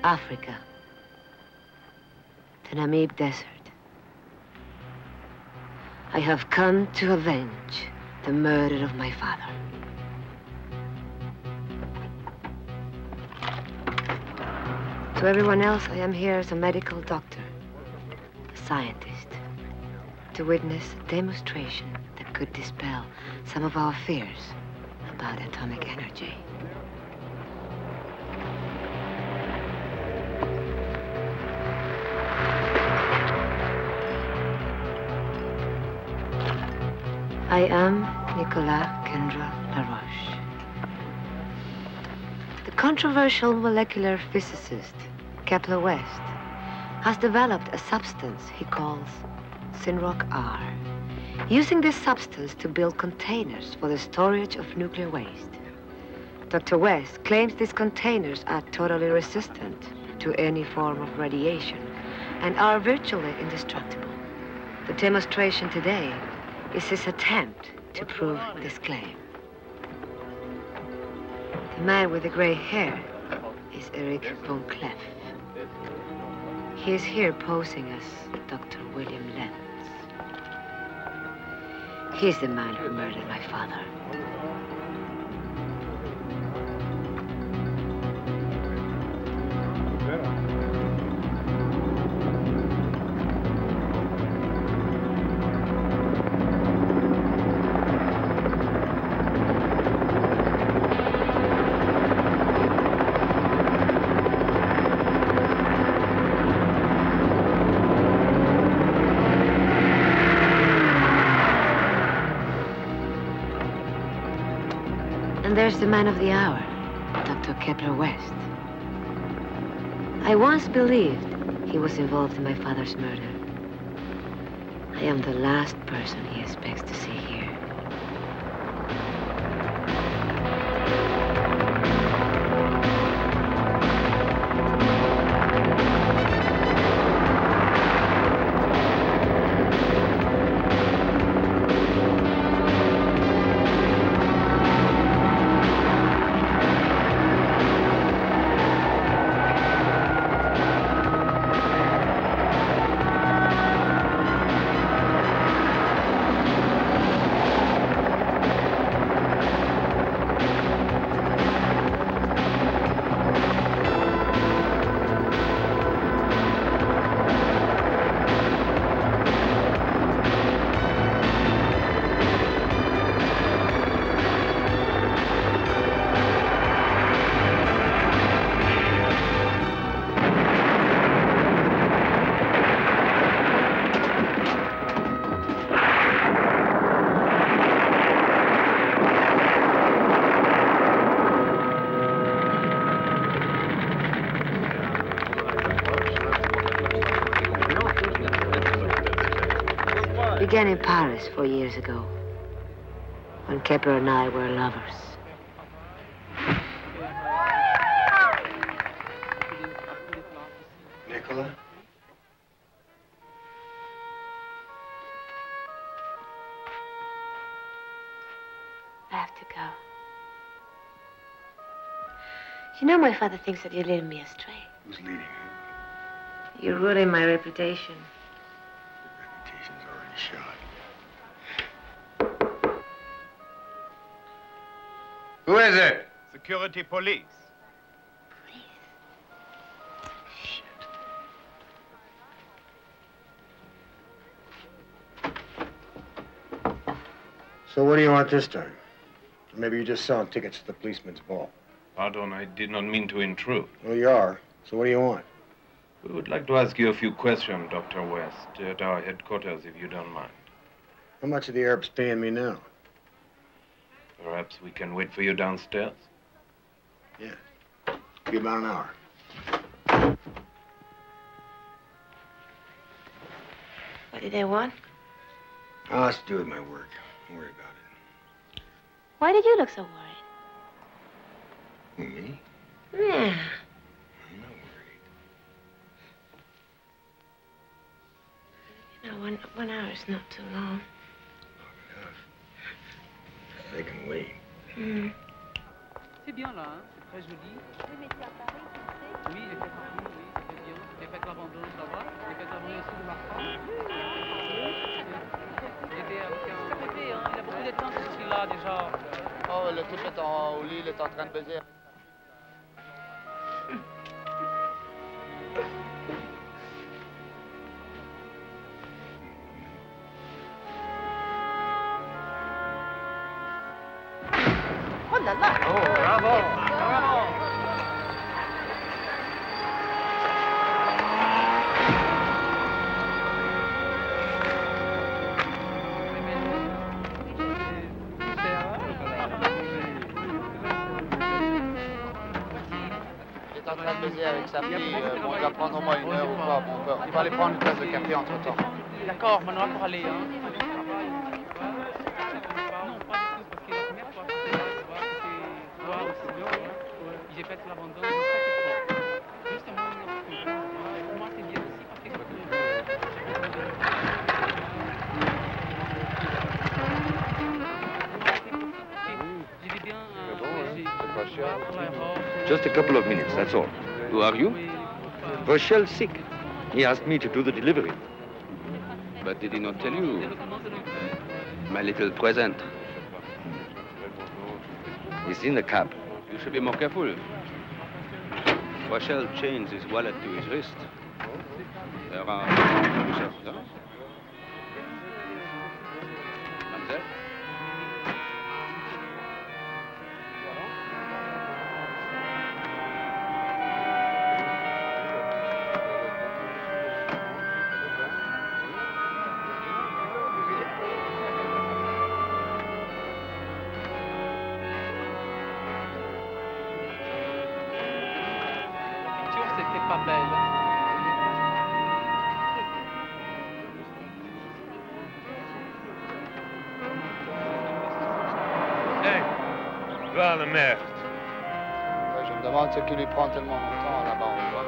Africa. The Namib Desert. I have come to avenge the murder of my father. To everyone else, I am here as a medical doctor, a scientist, to witness a demonstration that could dispel some of our fears about atomic energy. I am Nicolas Kendra Laroche. The controversial molecular physicist, Kepler West, has developed a substance he calls Synroc R, using this substance to build containers for the storage of nuclear waste. Dr. West claims these containers are totally resistant to any form of radiation and are virtually indestructible. The demonstration today is his attempt to prove this claim. The man with the gray hair is Eric Von Cleef. He is here posing as Dr. William Lenz. He's the man who murdered my father. And there's the man of the hour, Dr. Kepler West. I once believed he was involved in my father's murder. I am the last person he expects to see here. Began in Paris 4 years ago, when Kepler and I were lovers. Nicola? I have to go. You know, my father thinks that you're leading me astray. Who's leading you? You're ruining my reputation. Reputation's already shot. Who is it? Security police. So what do you want this time? Maybe you're just selling tickets to the policeman's ball. Pardon, I did not mean to intrude. Well, you are. So what do you want? We would like to ask you a few questions, Dr. West, at our headquarters, if you don't mind. How much are the Arabs paying me now? Perhaps we can wait for you downstairs? Yeah. Be about an hour. What do they want? Oh, it's to do with my work. Don't worry about it. Why did you look so worried? Me? Yeah. I'm not worried. You know, one hour is not too long. Long enough. They can wait. Mm. C'est bien là, hein. C'est très joli. Oui, mais c'est à Paris, tu sais. Oui, j'ai fait Paris, oui, c'est très bien. J'ai fait l'abandon, ça va. J'ai fait l'abandon aussi de ma femme. J'étais avec un bébé, hein. Il a beaucoup de temps ici là déjà. Oh, le type est au lit, il est en train de baiser. Oh là là! Oh, bravo! Bravo! Il est en train de baiser avec sa fille. Bon, il va prendre au moins 1 heure ou quoi. Bon, il va aller prendre une tasse de café entre-temps. D'accord, maintenant pour aller, hein. Non, pas du tout, parce que la première fois que c'était là, tu vois, c'était voir au studio, j'ai fait l'abandon, justement, pour moi c'est bien aussi, parce que j'ai bien Just a couple of minutes, that's all. Who are you? Rochelle's sick. He asked me to do the delivery. But did he not tell you? My little present. He's in the cab. You should be more careful. Rochelle chains his wallet to his wrist. There are officers. Mademoiselle? c'était pas belle. Hey, va à la merde. Ouais, je me demande ce qui lui prend tellement longtemps là-bas en bas.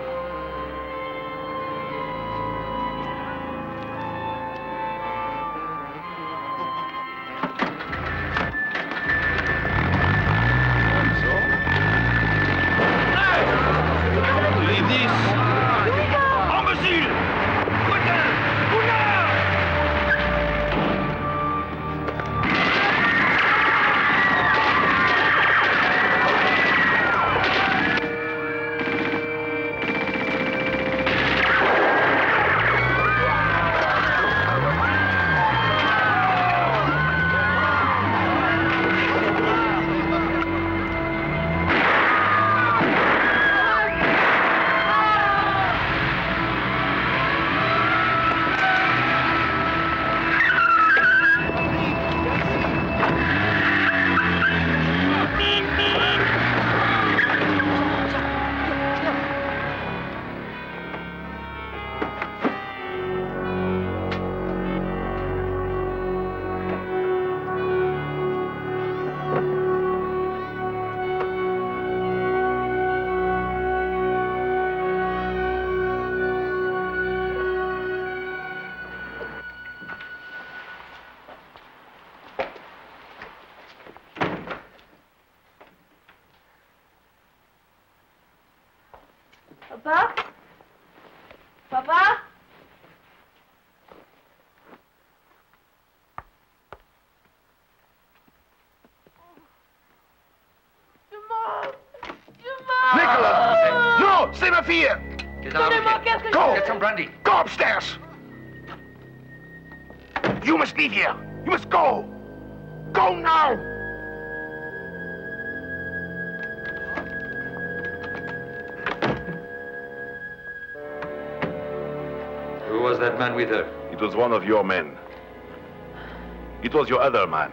Papa? Papa? Nicola! No! Stay my fille! Donnez-moi quelque Go! Get some brandy. Go upstairs! You must leave here! You must go! Go now! Who was that man with her? It was one of your men. It was your other man.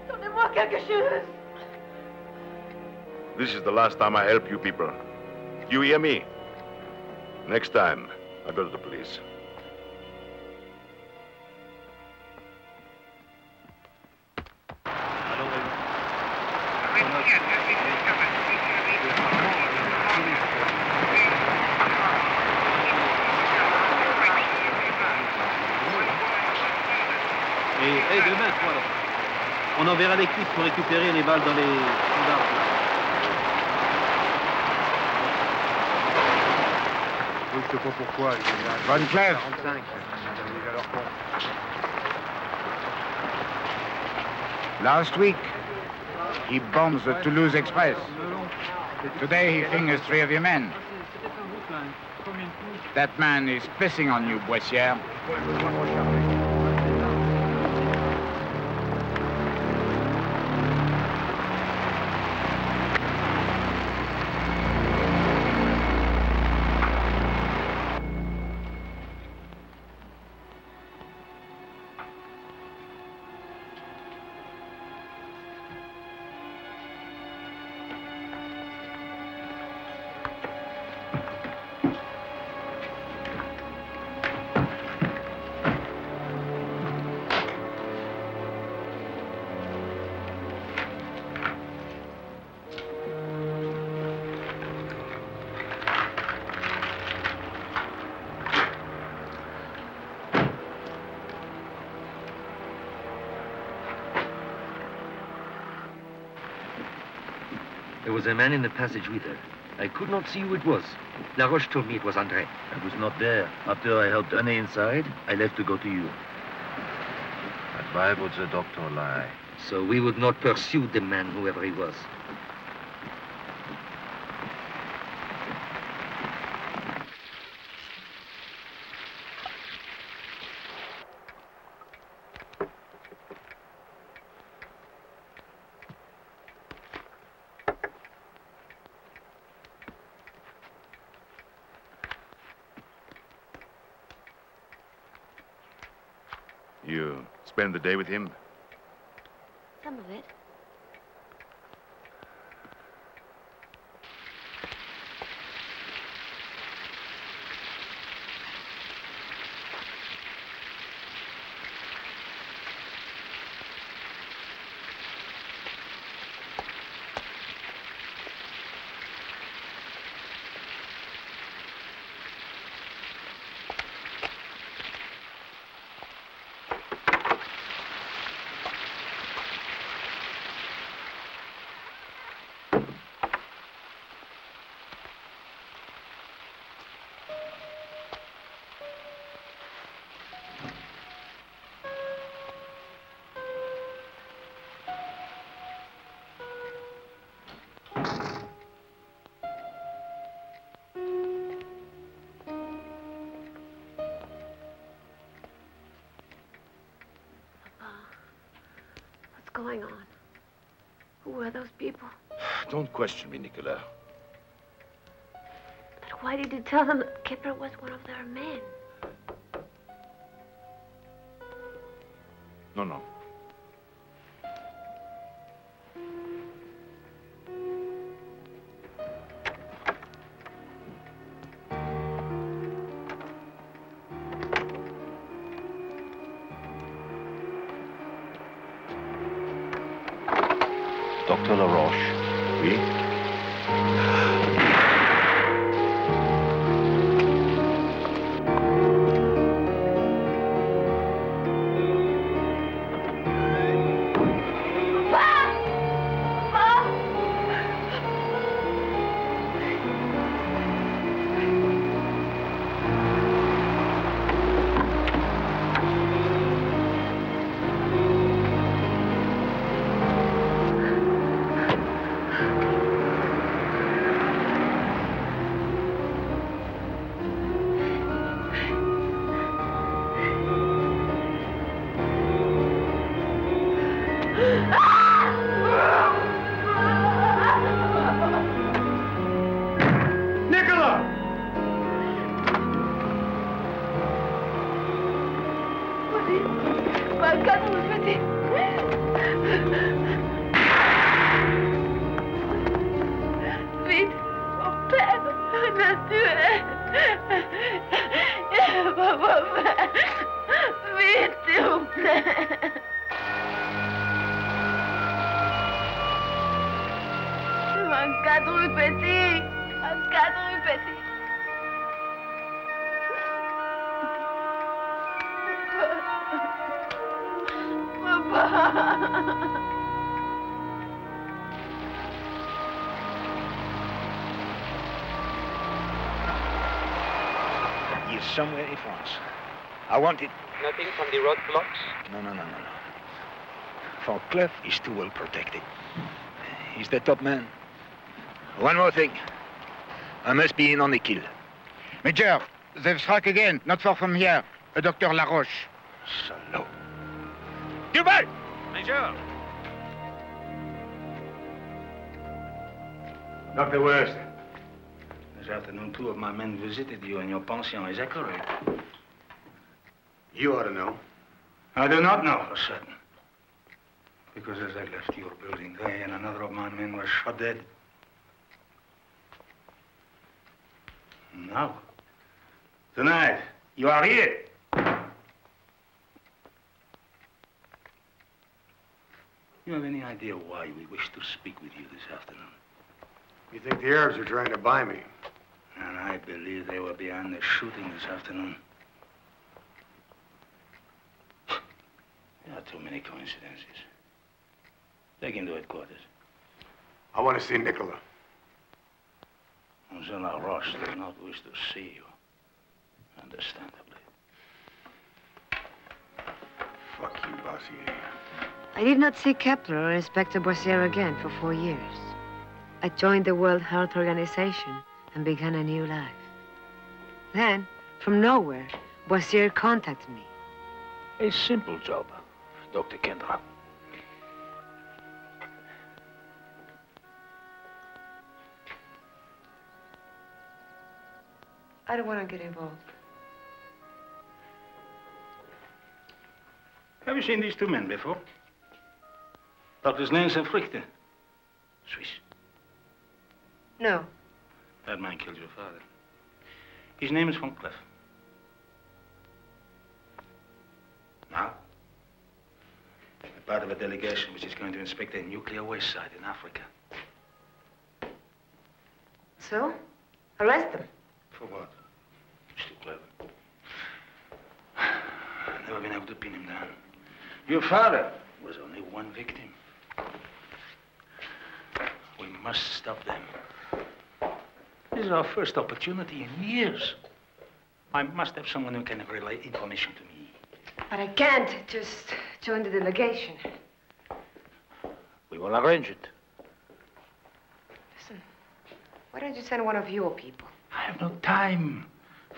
Donnez-moi quelque chose! This is the last time I help you people. You hear me? Next time, I go to the police. Et demain, toi, là. On enverra l'équipe pour récupérer les balles dans les gendarmes. Oui, je sais pas pourquoi. Bonne clève. 45. À leur compte. Last week, he bombs the Toulouse Express. Today, he fingers 3 of your men. That man is pissing on you, Boissière. There was a man in the passage with her. I could not see who it was. La Roche told me it was André. I was not there. After I helped Anne inside, I left to go to you. But why would the doctor lie? So we would not pursue the man, whoever he was. You spend the day with him? Some of it. What's going on? Who were those people? Don't question me, Nicolas. But why did you tell them that Kipper was one of their men? No. Dr. LaRoche. Oui? Vite, mon père, le tuer. Papa, vite, s'il vous plaît. Un cadre petit, un cadre petit. Papa. is somewhere in France. I want it. Nothing from the roadblocks? No. Van Cleef is too well protected. He's the top man. One more thing. I must be in on the kill. Major, they've struck again, not far from here. A Dr. Laroche. Salaud. Duval! Major! Dr. West. This afternoon, 2 of my men visited you in your pension. Is that correct? You ought to know. I do not know for certain. Because as I left your building, they and another of my men were shot dead. Now, tonight, you are here. You have any idea why we wish to speak with you this afternoon? You think the Arabs are trying to buy me? And I believe they were behind the shooting this afternoon. There are too many coincidences. Take him to headquarters. I want to see Nicola. Monsieur Laroche does not wish to see you. Understandably. Fuck you, Bossier. I did not see Kepler or Inspector Boissier again for 4 years. I joined the World Health Organization and began a new life. Then, from nowhere, Boissier contacted me. A simple job, Dr. Kendra. I don't want to get involved. Have you seen these 2 men before? Doctors Lens and Frichte. Swiss. No. That man killed your father. His name is Van Cleef. Now, a part of a delegation which is going to inspect a nuclear waste site in Africa. So? Arrest them. For what? He's too clever. I've never been able to pin him down. Your father was only one victim. We must stop them. This is our first opportunity in years. I must have someone who can relay information to me. But I can't just join the delegation. We will arrange it. Listen, why don't you send one of your people? I have no time.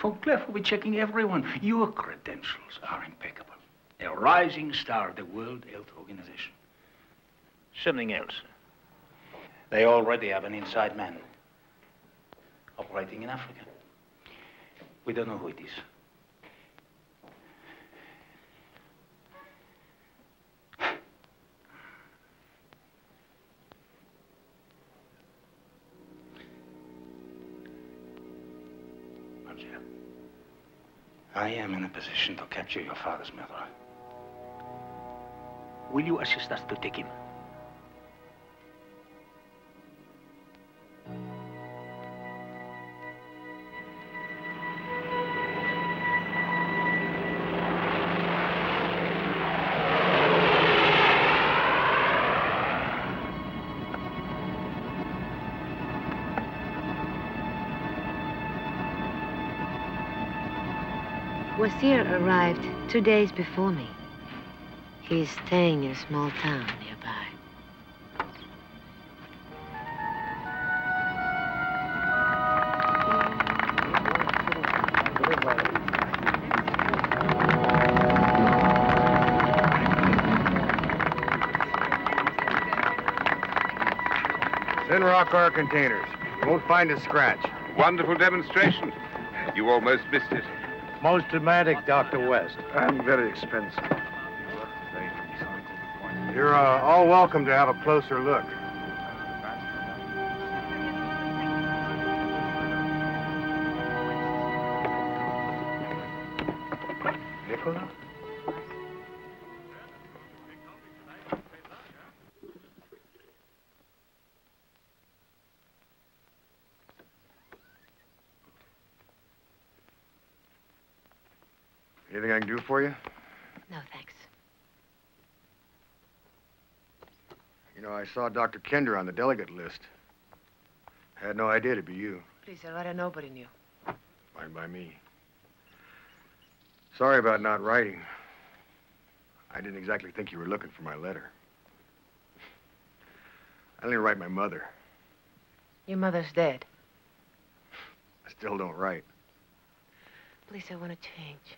Van Cleef will be checking everyone. Your credentials are impeccable. A rising star of the World Health Organization. Something else. They already have an inside man operating in Africa. We don't know who it is. Monsieur, I am in a position to capture your father's murderer. Will you assist us to take him? Boissier arrived 2 days before me. He is staying in a small town nearby. Sinrock our containers. You won't find a scratch. Wonderful demonstration. You almost missed it. Most dramatic, Dr. West. And very expensive. You're all welcome to have a closer look. Nicola? Anything I can do for you? No, thanks. You know, I saw Dr. Kender on the delegate list. Had no idea it'd be you. Please, I'd rather nobody knew. Fine by me. Sorry about not writing. I didn't exactly think you were looking for my letter. I only write my mother. Your mother's dead. I still don't write. Please, I want to change.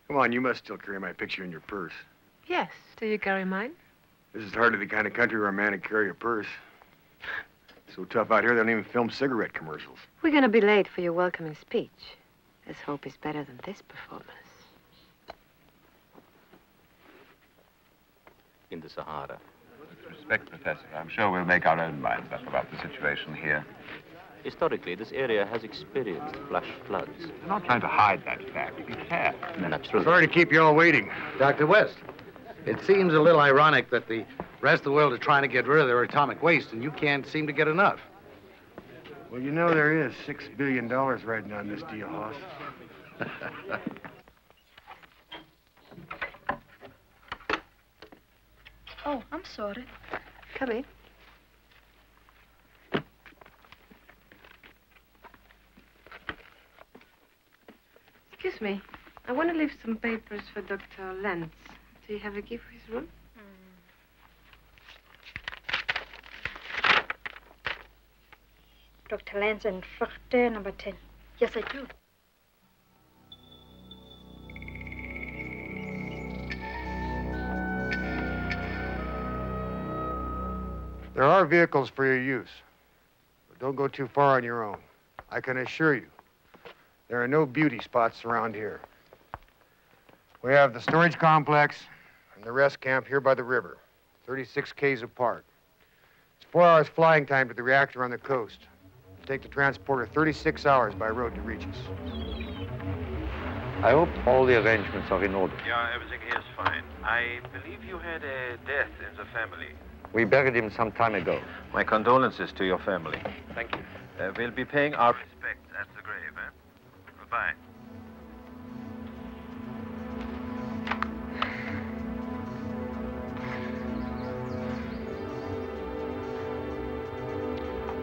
Come on, you must still carry my picture in your purse. Yes. Do you carry mine? This is hardly the kind of country where a man would carry a purse. It's so tough out here, they don't even film cigarette commercials. We're going to be late for your welcoming speech. Let's hope it's better than this performance. In the Sahara. With respect, Professor, I'm sure we'll make our own minds up about the situation here. Historically, this area has experienced flash floods. We're not trying to hide that fact. We have. Naturally. Sorry to keep you all waiting. Dr. West, it seems a little ironic that the rest of the world is trying to get rid of their atomic waste, and you can't seem to get enough. Well, you know there is $6 billion riding on this deal, Hoss. Oh, I'm sorry. Come in. Excuse me. I want to leave some papers for Dr. Lentz. Do you have a key for his room? Dr. Lentz and Fracteur number 10. Yes, I do. There are vehicles for your use, but don't go too far on your own. I can assure you, there are no beauty spots around here. We have the storage complex and the rest camp here by the river, 36 Ks apart. It's 4 hours flying time to the reactor on the coast. It'll take the transporter 36 hours by road to reach us. I hope all the arrangements are in order. Yeah, everything here is fine. I believe you had a death in the family. We buried him some time ago. My condolences to your family. Thank you. We'll be paying our respects at the grave, eh? Goodbye.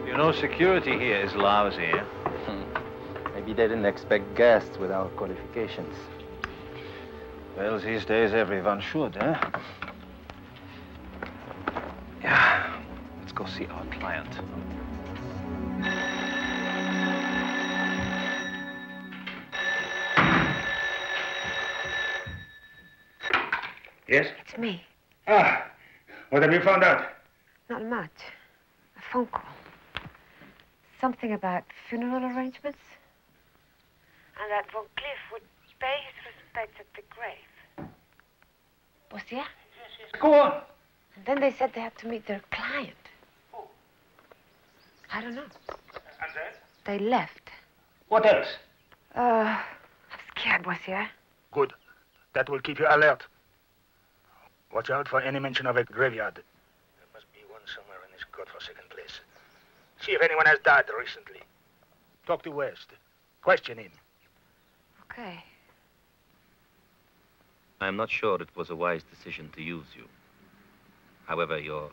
You know, security here is lousy, eh? Maybe they didn't expect guests without qualifications. Well, these days everyone should, eh? Yeah, let's go see our client. Yes? It's me. Ah, what have you found out? Not much. A phone call. Something about funeral arrangements. And that Von Cliff would pay his respects at the grave. Bossier? Go on. And then they said they had to meet their client. I don't know. And then? They left. What else? I'm scared, Bossier. Good. That will keep you alert. Watch out for any mention of a graveyard. There must be one somewhere in this godforsaken place. See if anyone has died recently. Talk to West. Question him. Okay. I'm not sure it was a wise decision to use you. However, your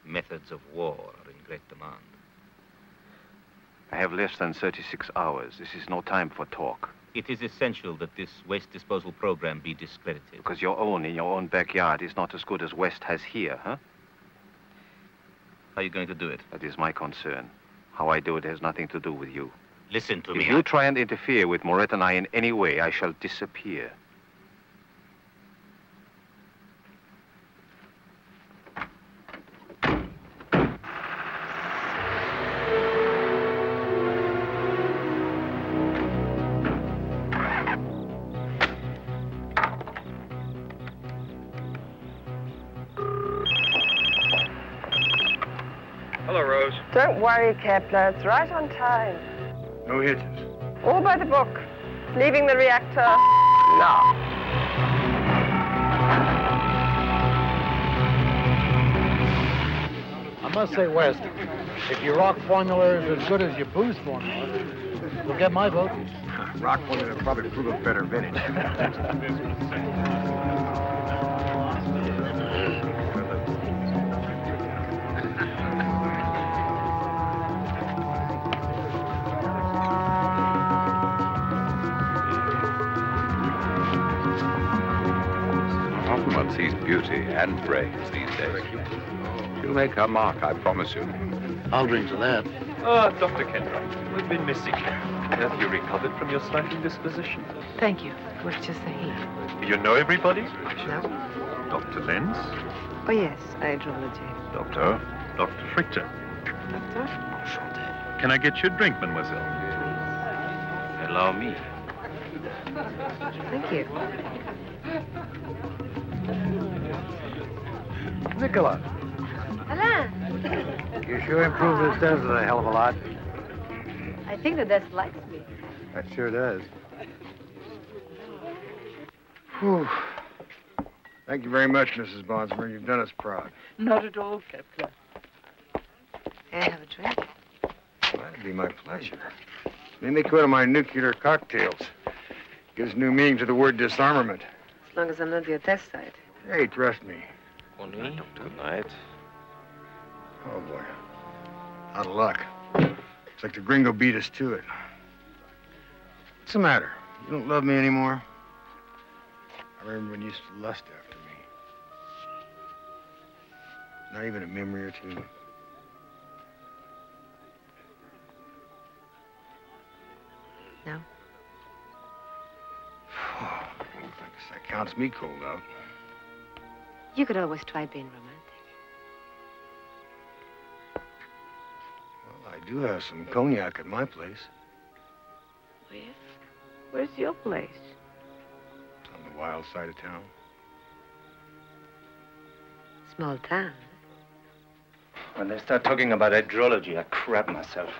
methods of war are in great demand. I have less than 36 hours. This is no time for talk. It is essential that this waste disposal program be discredited. Because your own in your own backyard is not as good as West has here, huh? How are you going to do it? That is my concern. How I do it has nothing to do with you. Listen to me. If you try and interfere with Moret and I in any way, I shall disappear. Hello, Rose. Don't worry, Kepler. It's right on time. No hitches. All by the book. Leaving the reactor now. I must say, West, if your rock formula is as good as your booze formula, you'll get my vote. Rock one will probably prove a better vintage. sees beauty and brains these days. She'll make her mark, I promise you. I'll drink to that. Ah, Dr. Kendrick, we've been missing you. Have you recovered from your slightly disposition? Thank you. It was just the heat. Do you know everybody? No? Dr. Lenz? Oh, yes, hydrology. Dr. Frichter. Doctor? Can I get you a drink, mademoiselle? Allow me. Thank you. Nicola, Alain! you sure improved this desert a hell of a lot. I think the desk likes me. That sure does. Whew. Thank you very much, Mrs. Bonsmer. You've done us proud. Not at all, Captain. May I have a drink? Well, that'd be my pleasure. Made me quit on my nuclear cocktails. Gives new meaning to the word disarmament. As long as I'm not your test site. Hey, trust me. Good night. Oh, boy. Out of luck. It's like the gringo beat us to it. What's the matter? You don't love me anymore? I remember when you used to lust after me. Not even a memory or two. No. I guess that counts me cold out. You could always try being romantic. Well, I do have some cognac at my place. Where? Where's your place? It's on the wild side of town. Small town. When they start talking about hydrology, I crap myself.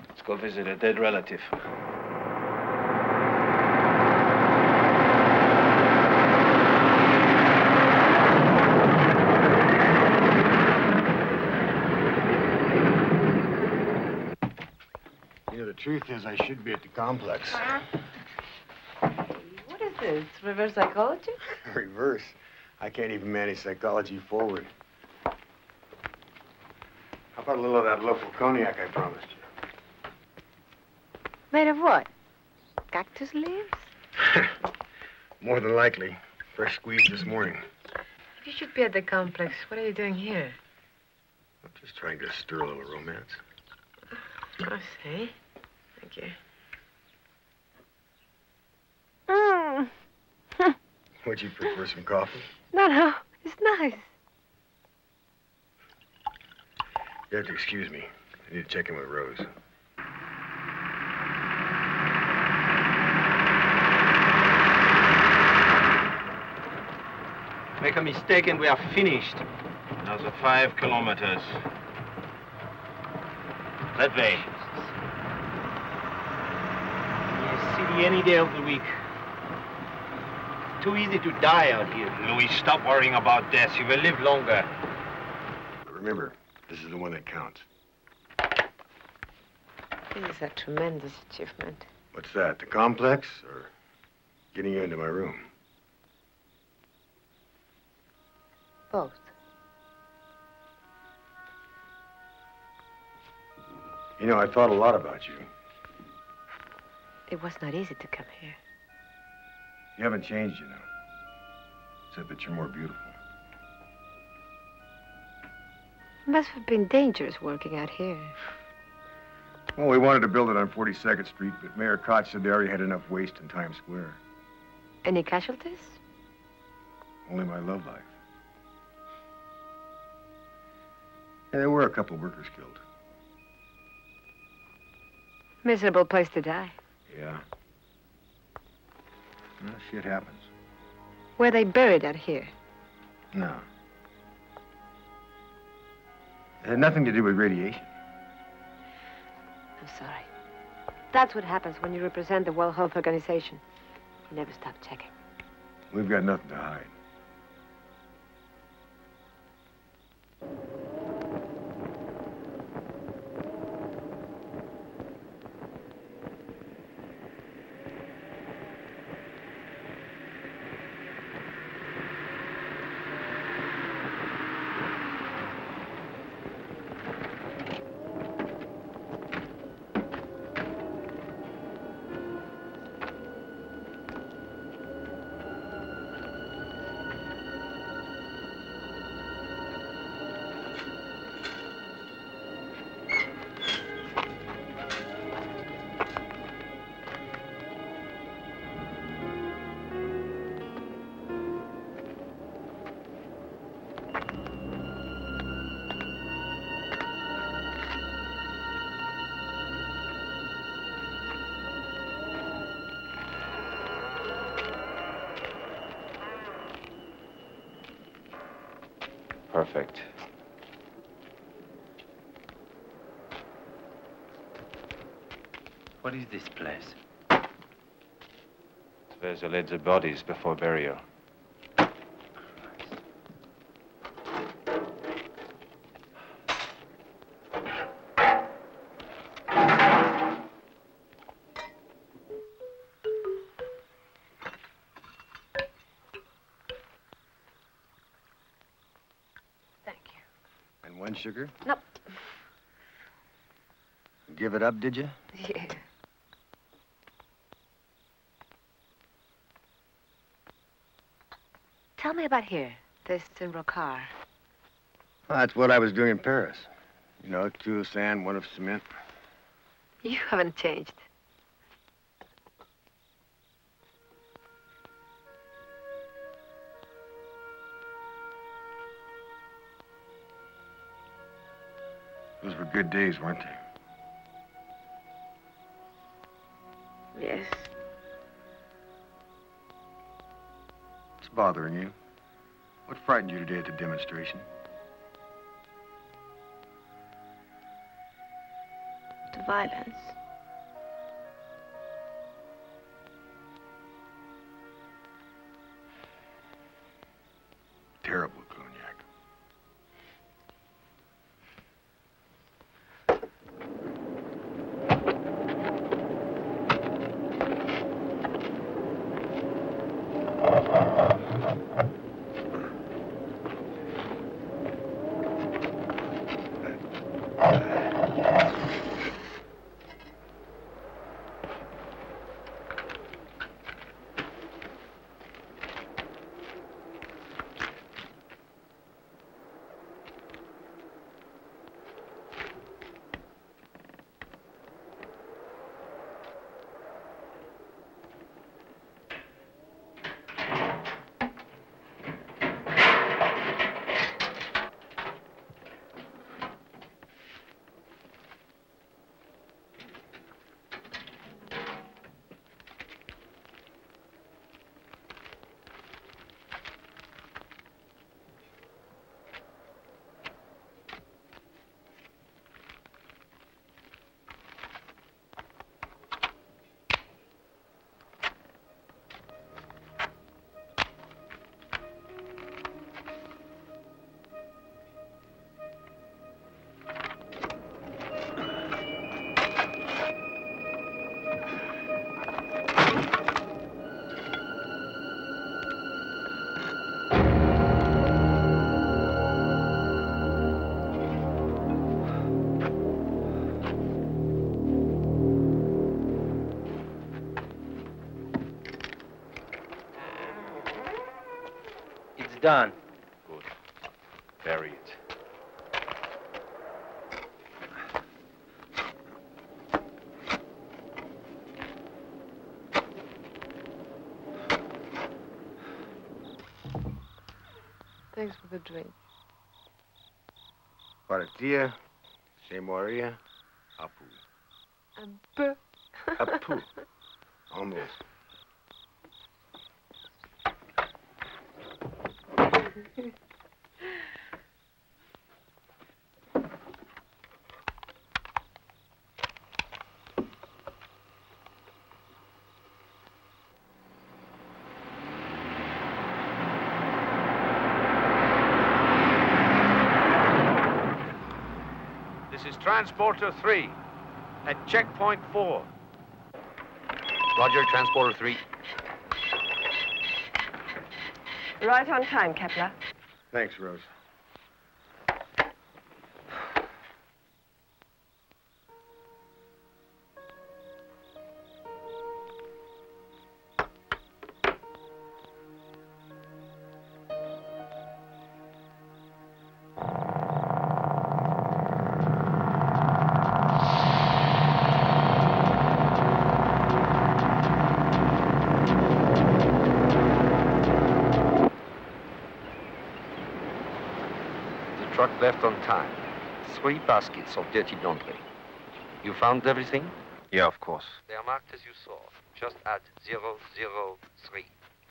Let's go visit a dead relative. You know, the truth is I should be at the complex. What is this? Reverse psychology? Reverse. I can't even manage psychology forward. How about a little of that local cognac I promised you? Made of what? Cactus leaves? More than likely. Fresh squeezed this morning. You should be at the complex. What are you doing here? I'm just trying to stir a little romance. I see. Thank you. Would you prefer some coffee? No. It's nice. You have to excuse me. I need to check in with Rose. Make a mistake and we are finished. Another 5 kilometers. That way. City any day of the week. Too easy to die out here. Louis, stop worrying about death. You will live longer. But remember, this is the one that counts. This is a tremendous achievement. What's that, the complex or getting you into my room? Both. You know, I thought a lot about you. It was not easy to come here. You haven't changed, you know. Except that you're more beautiful. It must have been dangerous working out here. Well, we wanted to build it on 42nd Street, but Mayor Koch said they already had enough waste in Times Square. Any casualties? Only my love life. Yeah, there were a couple workers killed. Miserable place to die. Yeah. Well, shit happens. Were they buried out here? No. It had nothing to do with radiation. I'm sorry. That's what happens when you represent the World Health Organization. You never stop checking. We've got nothing to hide. Perfect. What is this place? It's where they laid the bodies before burial. And one sugar? Nope. Give it up, did you? Yeah. Tell me about here, this Sinrokar. Well, that's what I was doing in Paris. You know, 2 of sand, 1 of cement. You haven't changed. Those were good days, weren't they? Yes. What's bothering you? What frightened you today at the demonstration? The violence. Terrible cognac. Done. Good. Bury it. Thanks for the drink. Paratia, Semoria, Apu. Un peu. Apu. Almost. This is Transporter 3 at checkpoint 4. Roger, Transporter 3. Right on time, Kepler. Thanks, Rose. Truck left on time. 3 baskets of dirty laundry. You found everything? Yeah, of course. They are marked as you saw. Just add 003.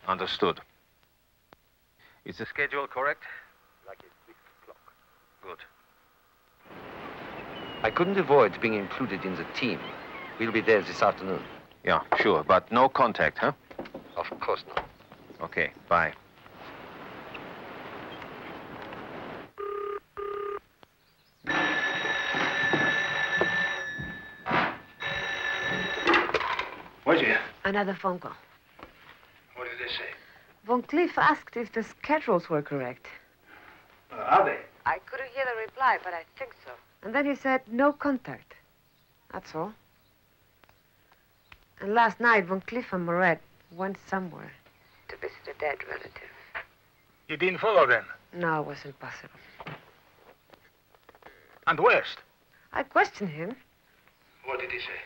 Understood. Is the schedule correct? Like it. Good. I couldn't avoid being included in the team. We'll be there this afternoon. Yeah, sure, but no contact, huh? Of course not. Okay, bye. What's it? Another phone call. What did they say? Von Cleef asked if the schedules were correct. Are they? I couldn't hear the reply, but I think so. And then he said no contact. That's all. And last night, Von Cleef and Moret went somewhere to visit a dead relative. You didn't follow them? No, it wasn't possible. And West? I questioned him. What did he say?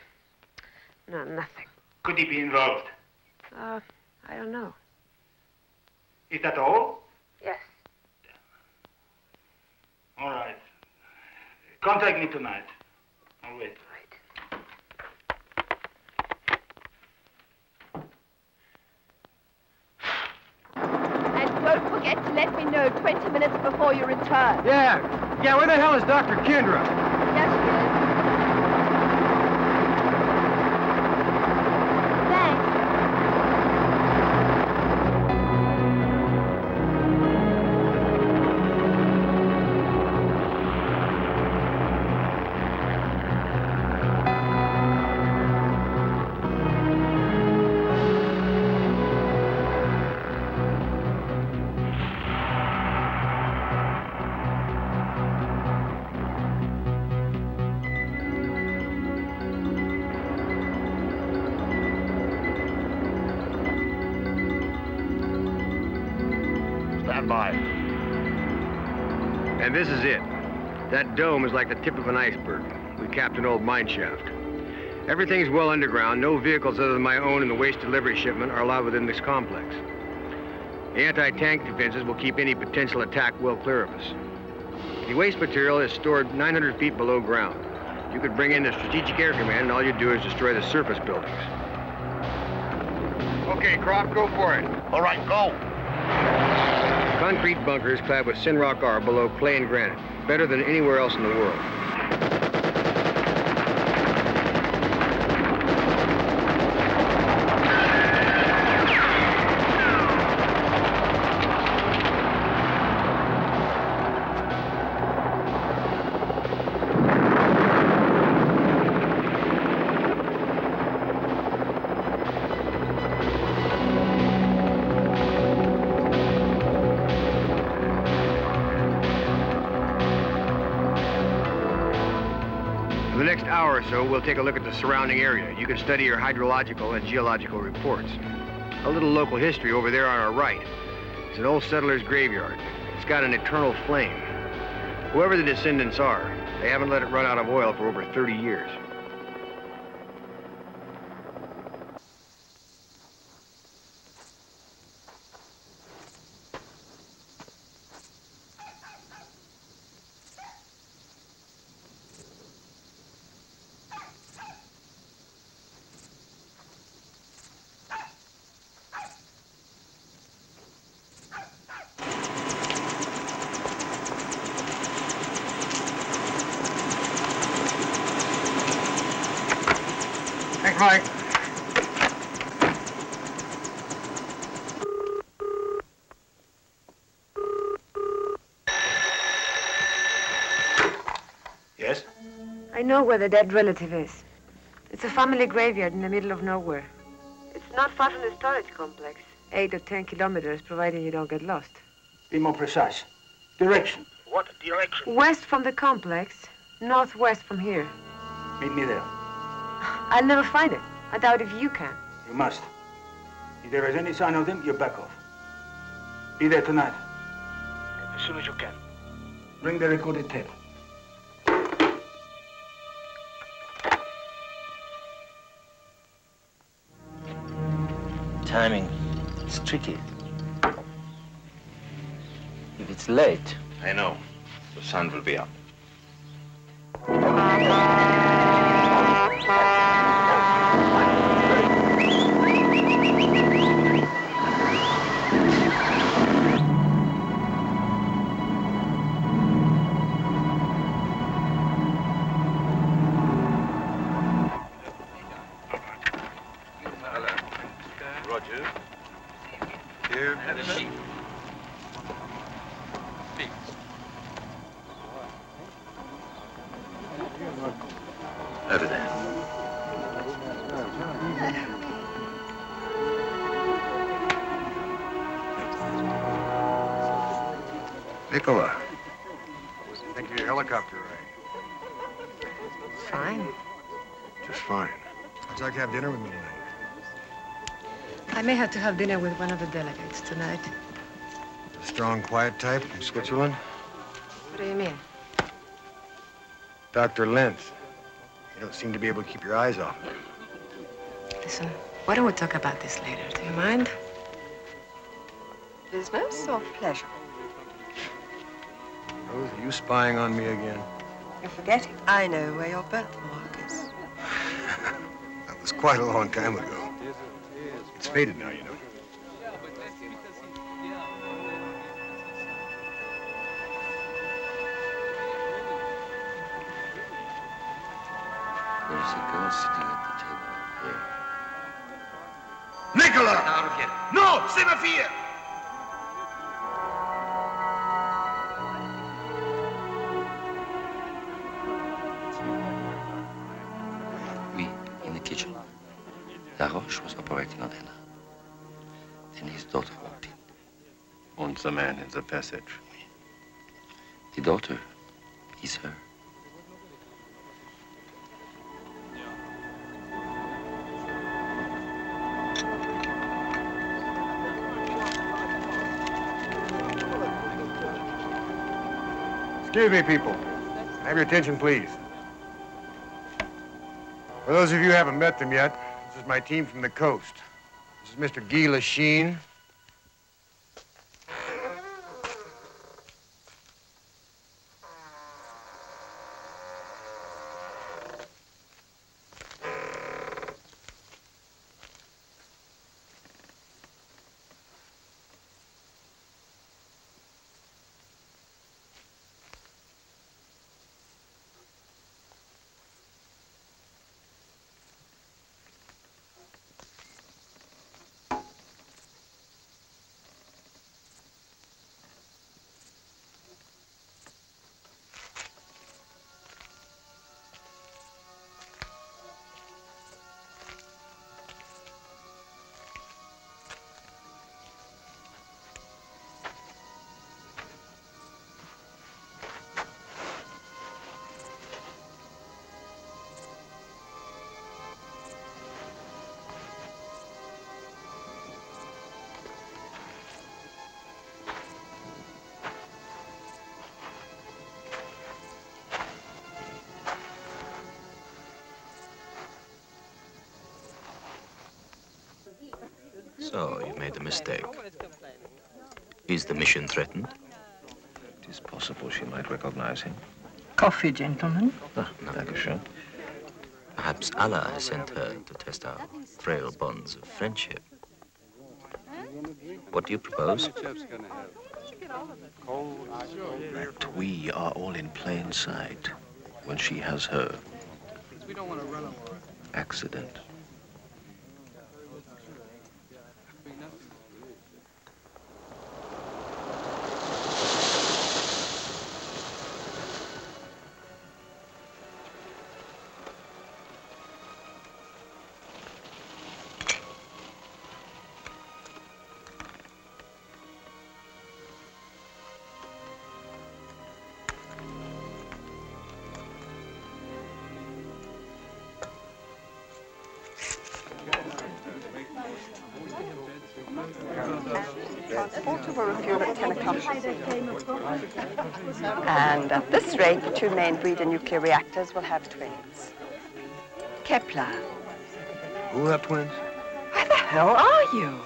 No, nothing. Could he be involved? I don't know. Is that all? Yes. All right. Contact me tonight. I'll wait. And don't forget to let me know 20 minutes before you return. Yeah, where the hell is Dr. Kendra? Yes, she is. Thanks. Stand by. And this is it. That dome is like the tip of an iceberg. We capped an old mine shaft. Everything's well underground. No vehicles other than my own and the waste delivery shipment are allowed within this complex. The anti-tank defenses will keep any potential attack well clear of us. The waste material is stored 900 feet below ground. You could bring in the Strategic Air Command and all you do is destroy the surface buildings. Okay, Croft, go for it. All right, go. Concrete bunkers clad with Synrock R below clay and granite. Better than anywhere else in the world. For the next hour or so, we'll take a look at the surrounding area. You can study your hydrological and geological reports. A little local history over there on our right. It's an old settler's graveyard. It's got an eternal flame. Whoever the descendants are, they haven't let it run out of oil for over 30 years. Thanks, Mike. Yes? I know where the dead relative is. It's a family graveyard in the middle of nowhere. It's not far from the storage complex. 8 or 10 kilometers, providing you don't get lost. Be more precise. Direction. What direction? West from the complex, northwest from here. Meet me there. I'll never find it. I doubt if you can. You must. If there is any sign of them, you back off. Be there tonight. As soon as you can. Bring the recorded tape. Timing is tricky. If it's late... I know. The sun will be up. Roger. Here, have a sheep. Please. Over there. Nicola, think of your helicopter ride. Fine. Just fine. How'd you like to have dinner with me tonight? I may have to have dinner with one of the delegates tonight. A strong, quiet type from Switzerland? What do you mean? Dr. Lentz. You don't seem to be able to keep your eyes off him. Listen, why don't we talk about this later? Do you mind? Business or pleasure? Rose, are you spying on me again? You're forgetting. I know where your birthmark is. That was quite a long time ago. It's faded now, you know. There's a girl sitting at the table here. Nicola! Out of here. No! C'est ma fille! Oui, in the kitchen. La Roche was operating on Anna. Then his daughter walked in. And the man in the passage. The daughter is her. Excuse me, people. Have your attention, please. For those of you who haven't met them yet, this is my team from the coast. This is Mr. Guy Lachine. So, you made a mistake. Is the mission threatened? It is possible she might recognize him. Coffee, gentlemen. Ah, thank you, sir. Perhaps Allah has sent her to test our frail bonds of friendship. What do you propose? That we are all in plain sight when she has her accident. Transporter will refuel at 10 o'clock. And at this rate, the two main breeder nuclear reactors will have twins. Kepler, Who will have twins? where the hell are you?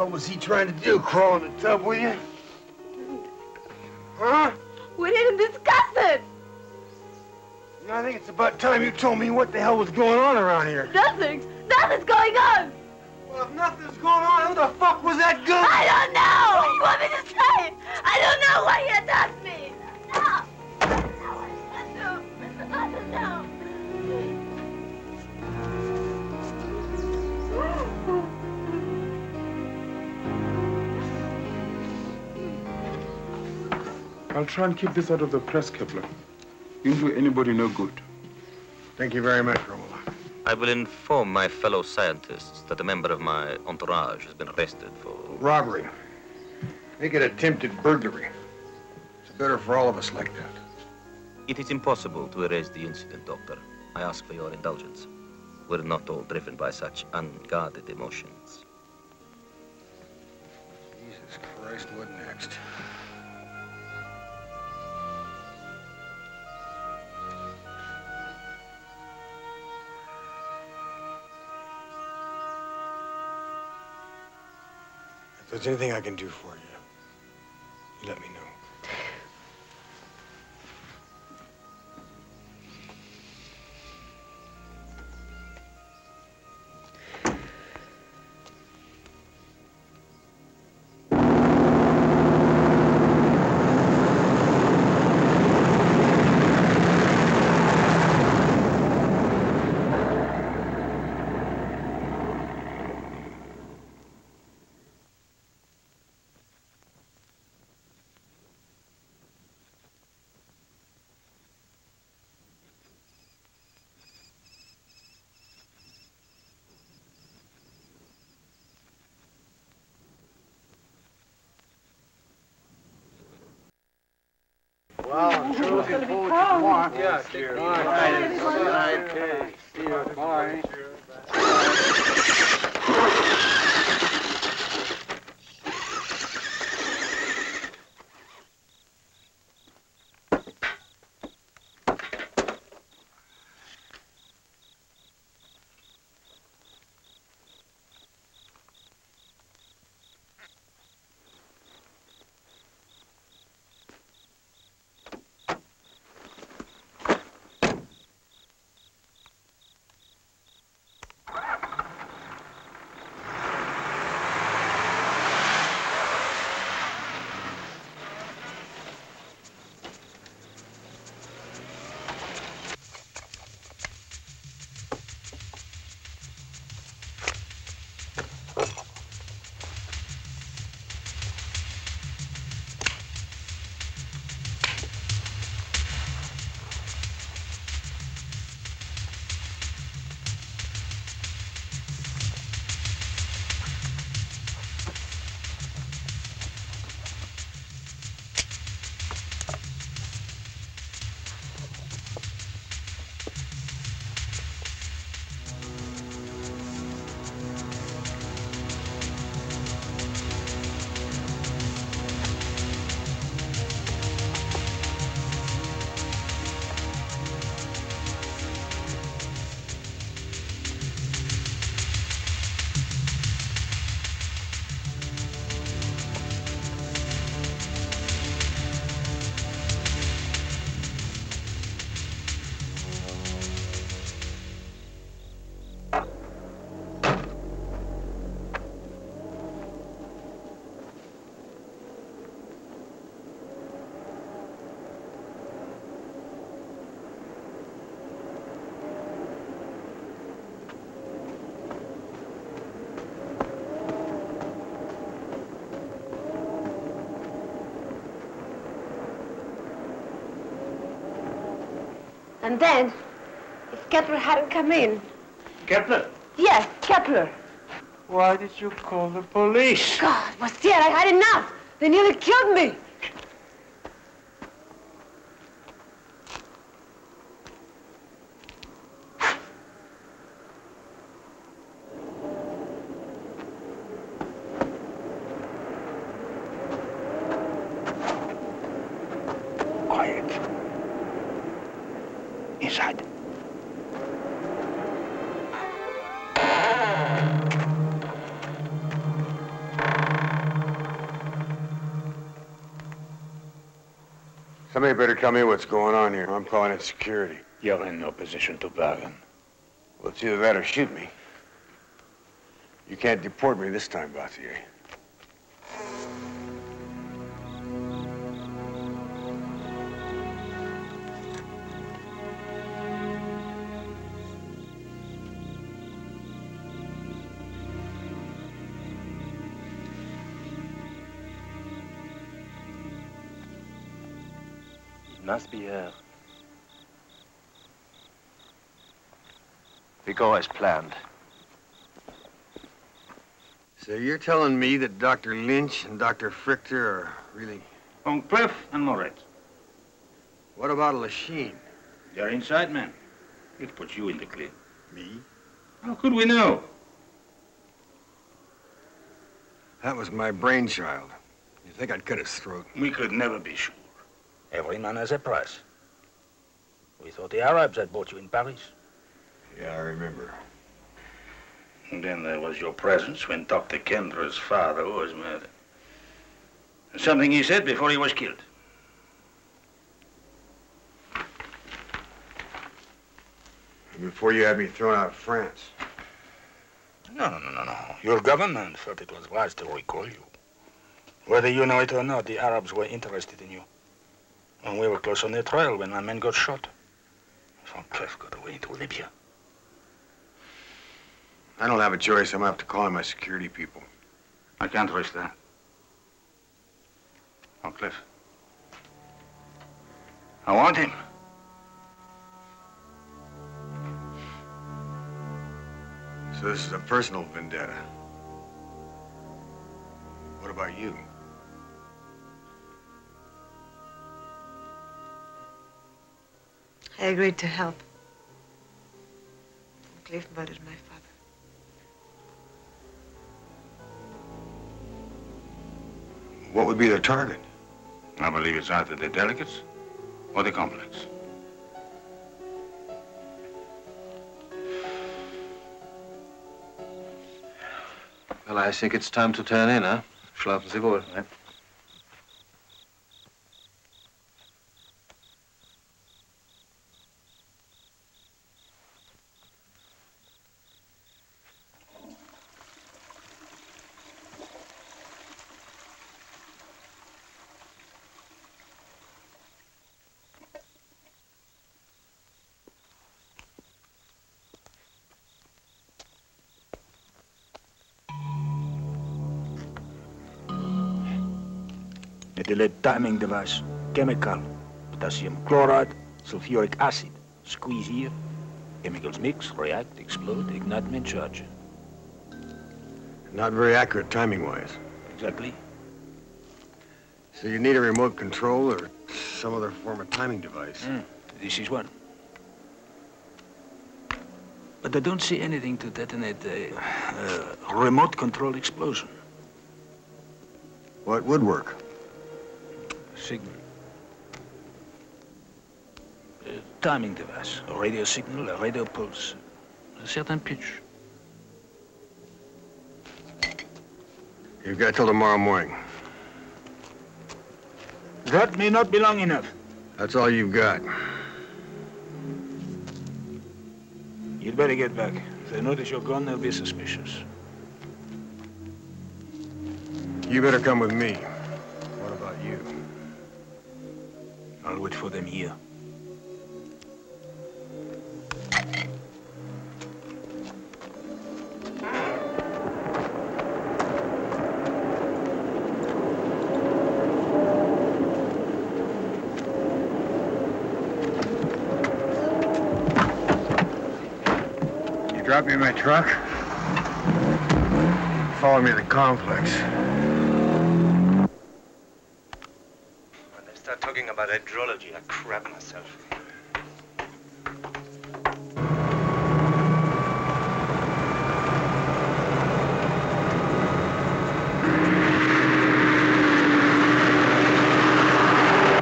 hell was he trying to do? Crawl in the tub with you? Huh? We didn't discuss it. You know, I think it's about time you told me what the hell was going on around here. Nothing's going on. Well, if nothing's going on, who the fuck was that gun? I don't know. What do you want me to say? I don't know why you attacked me. No. I don't know. I'll try and keep this out of the press, Kepler. You don't do anybody no good. Thank you very much, Romola. I will inform my fellow scientists that a member of my entourage has been arrested for robbery. Make it attempted burglary. It's better for all of us like that. It is impossible to erase the incident, Doctor. I ask for your indulgence. We're not all driven by such unguarded emotions. Jesus Christ, what next? If there's anything I can do for you, you let me know. Well, I'm sure looking forward to tomorrow. Yeah, cheers. All right. Good night. Okay. See you. Bye. And then, if Kepler hadn't come in... Kepler? Yes, Kepler. Why did you call the police? God, Bastier, I had enough. They nearly killed me. Quiet. Inside. Somebody better tell me what's going on here. I'm calling in security. You're in no position to bargain. Well, it's either that or shoot me. You can't deport me this time, Gauthier. Must be her. We go as planned. So you're telling me that Dr. Lynch and Dr. Frichter are really... Von Cleff and Moret. What about Lachine? They're inside, man. It puts you in the clear. Me? How could we know? That was my brainchild. You think I'd cut his throat? We could never be sure. Every man has a price. We thought the Arabs had bought you in Paris. Yeah, I remember. And then there was your presence when Dr. Kendra's father was murdered. Something he said before he was killed. Before you had me thrown out of France. No. Your government felt it was wise to recall you. Whether you know it or not, the Arabs were interested in you. And we were close on their trail when my men got shot. Von Cleff got away into Libya. I don't have a choice. I'm gonna have to call in my security people. I can't risk that. Von Cleff. I want him. So this is a personal vendetta. What about you? I agreed to help. Cliff murdered my father. What would be the target? I believe it's either the delegates or the complex. Well, I think it's time to turn in, huh? Schlafen Sie wohl. Right? A delayed timing device, chemical, potassium chloride, sulfuric acid. Squeeze here, chemicals mix, react, explode, ignite, main charge. Not very accurate timing-wise. Exactly. So you need a remote control or some other form of timing device. This is one. But I don't see anything to detonate a remote control explosion. What would work? Signal. A timing device, a radio signal, a radio pulse, a certain pitch. You've got till tomorrow morning. That may not be long enough. That's all you've got. You'd better get back. If they notice you're gone, they'll be suspicious. You better come with me. What about you? I'll wait for them here. You drop me in my truck? Follow me to the complex. Start talking about hydrology, I crap myself.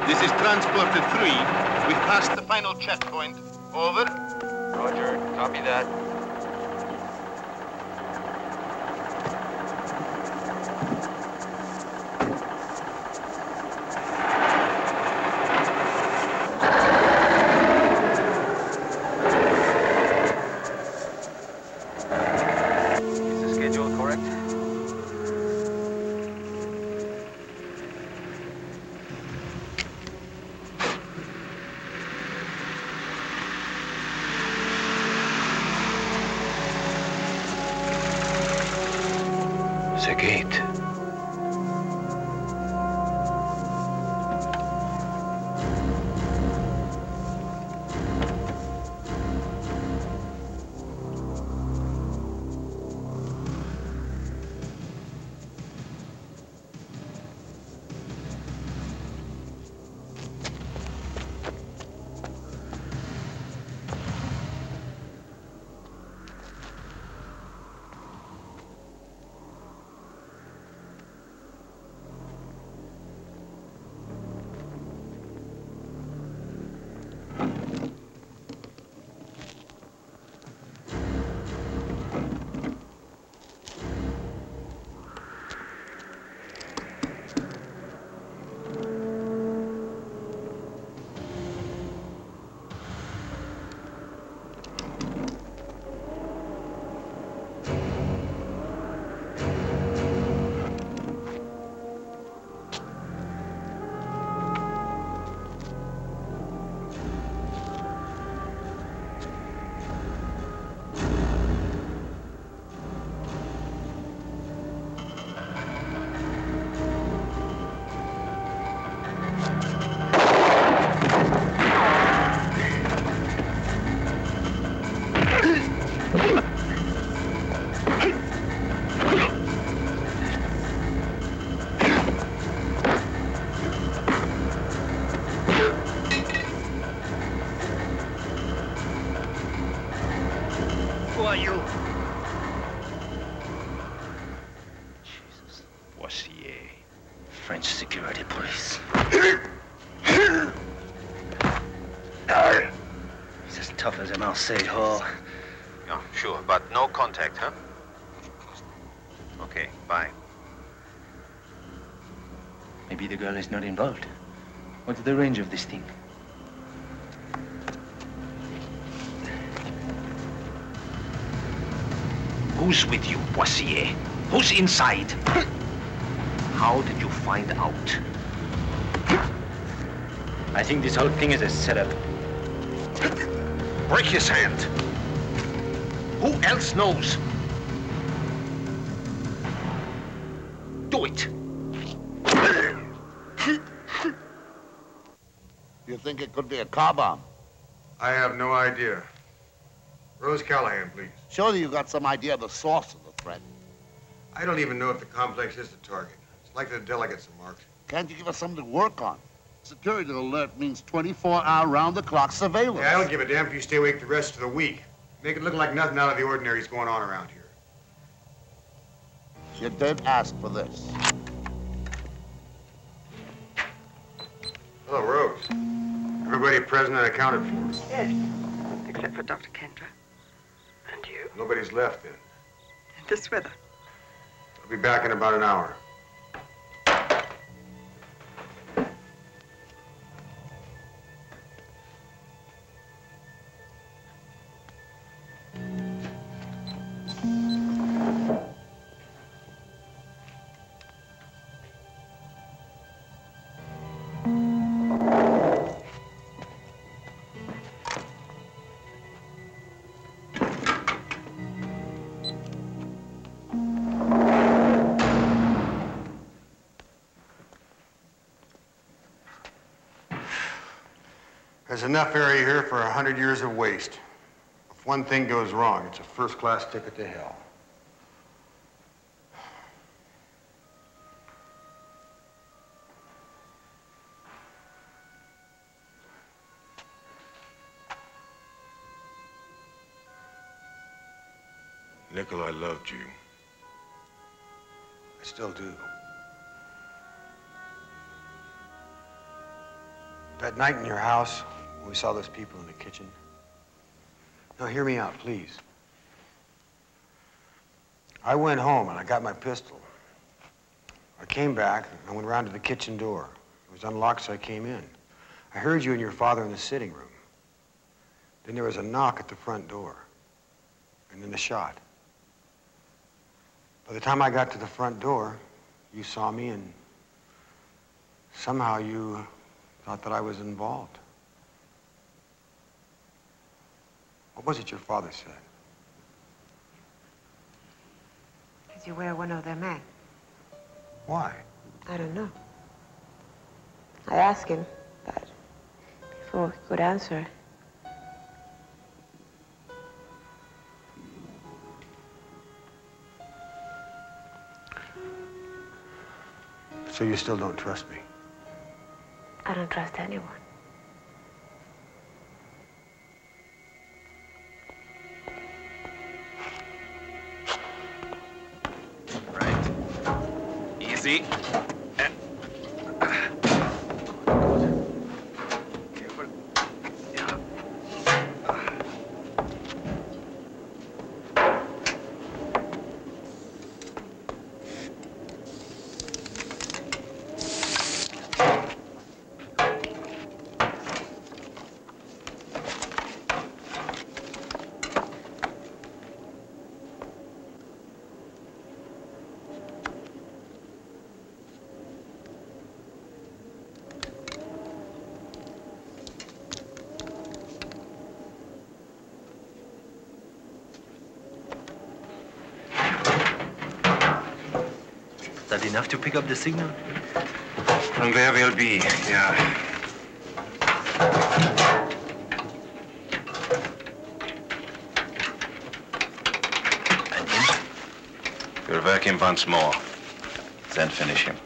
This is Transporter 3. We've passed the final checkpoint. Over. Roger, copy that. The gate. French security police. He's as tough as a Marseille whore. Yeah, sure, but no contact, huh? Okay, bye. Maybe the girl is not involved. What's the range of this thing? Who's with you, Boissier? Who's inside? How did you find out? I think this whole thing is a setup. Break his hand. Who else knows? Do it. You think it could be a car bomb? I have no idea. Rose Callahan, please. Surely you got some idea of the source of the threat. I don't even know if the complex is the target. It's likely the delegates are marked. Can't you give us something to work on? Security alert means 24-hour round-the-clock surveillance. Yeah, I don't give a damn if you stay awake the rest of the week. Make it look like nothing out of the ordinary is going on around here. You did ask for this. Hello, Rose. Everybody present and accounted for. Yes, except for Dr. Kendra. And you. Nobody's left then. In this weather. I'll be back in about an hour. There's enough area here for 100 years of waste. If one thing goes wrong, it's a first-class ticket to hell. Nickel, I loved you. I still do. That night in your house, when we saw those people in the kitchen. Now, hear me out, please. I went home and I got my pistol. I came back and I went around to the kitchen door. It was unlocked, so I came in. I heard you and your father in the sitting room. Then there was a knock at the front door. And then a shot. By the time I got to the front door, you saw me and somehow you thought that I was involved. What was it your father said? Did you wear one of their masks? Why? I don't know. I asked him, but before he could answer, So you still don't trust me? I don't trust anyone. Right. Easy. That enough to pick up the signal? From there we'll be, yeah. And him? We'll work him once more, then finish him.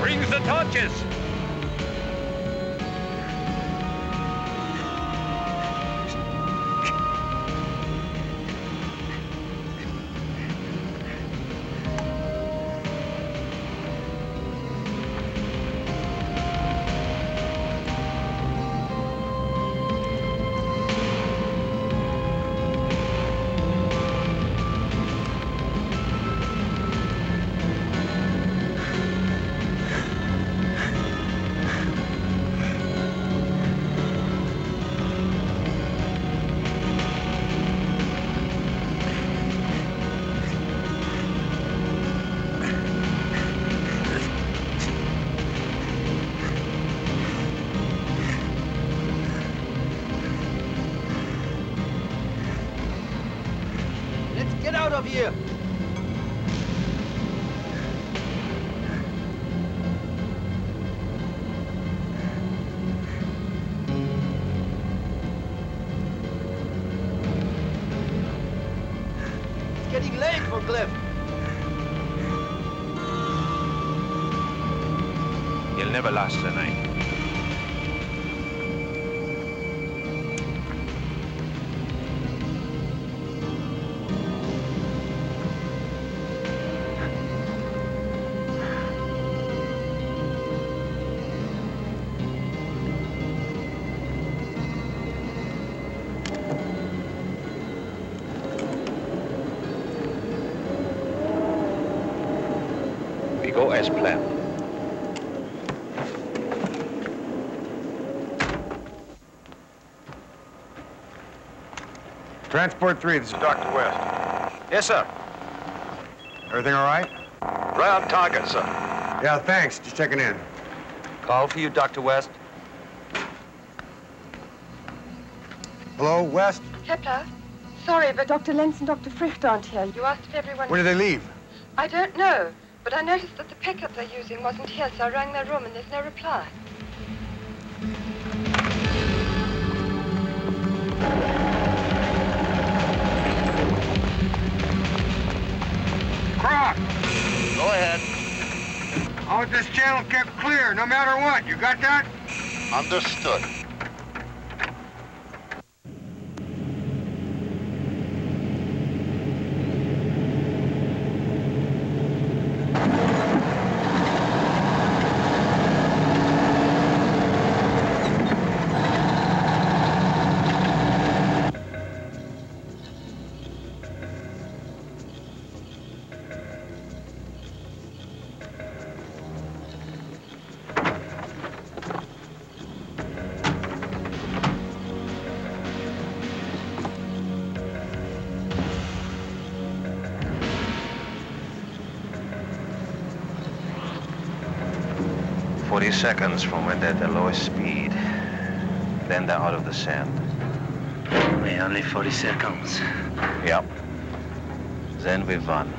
Brings the torches. Get out of here! They'll never last the night. We go as planned. Transport 3, this is Dr. West. Yes, sir. Everything all right? Right on target, sir. Yeah, thanks. Just checking in. Call for you, Dr. West. Hello, West? Kepler? Sorry, but Dr. Lenz and Dr. Fricht aren't here. You asked if everyone... When did they leave? I don't know, but I noticed that the pickup they're using wasn't here, so I rang their room and there's no reply. Croc! Go ahead. I want this channel kept clear, no matter what. You got that? Understood. Seconds from when they're at the lowest speed. Then they're out of the sand. Only 40 seconds. Yep. Then we run.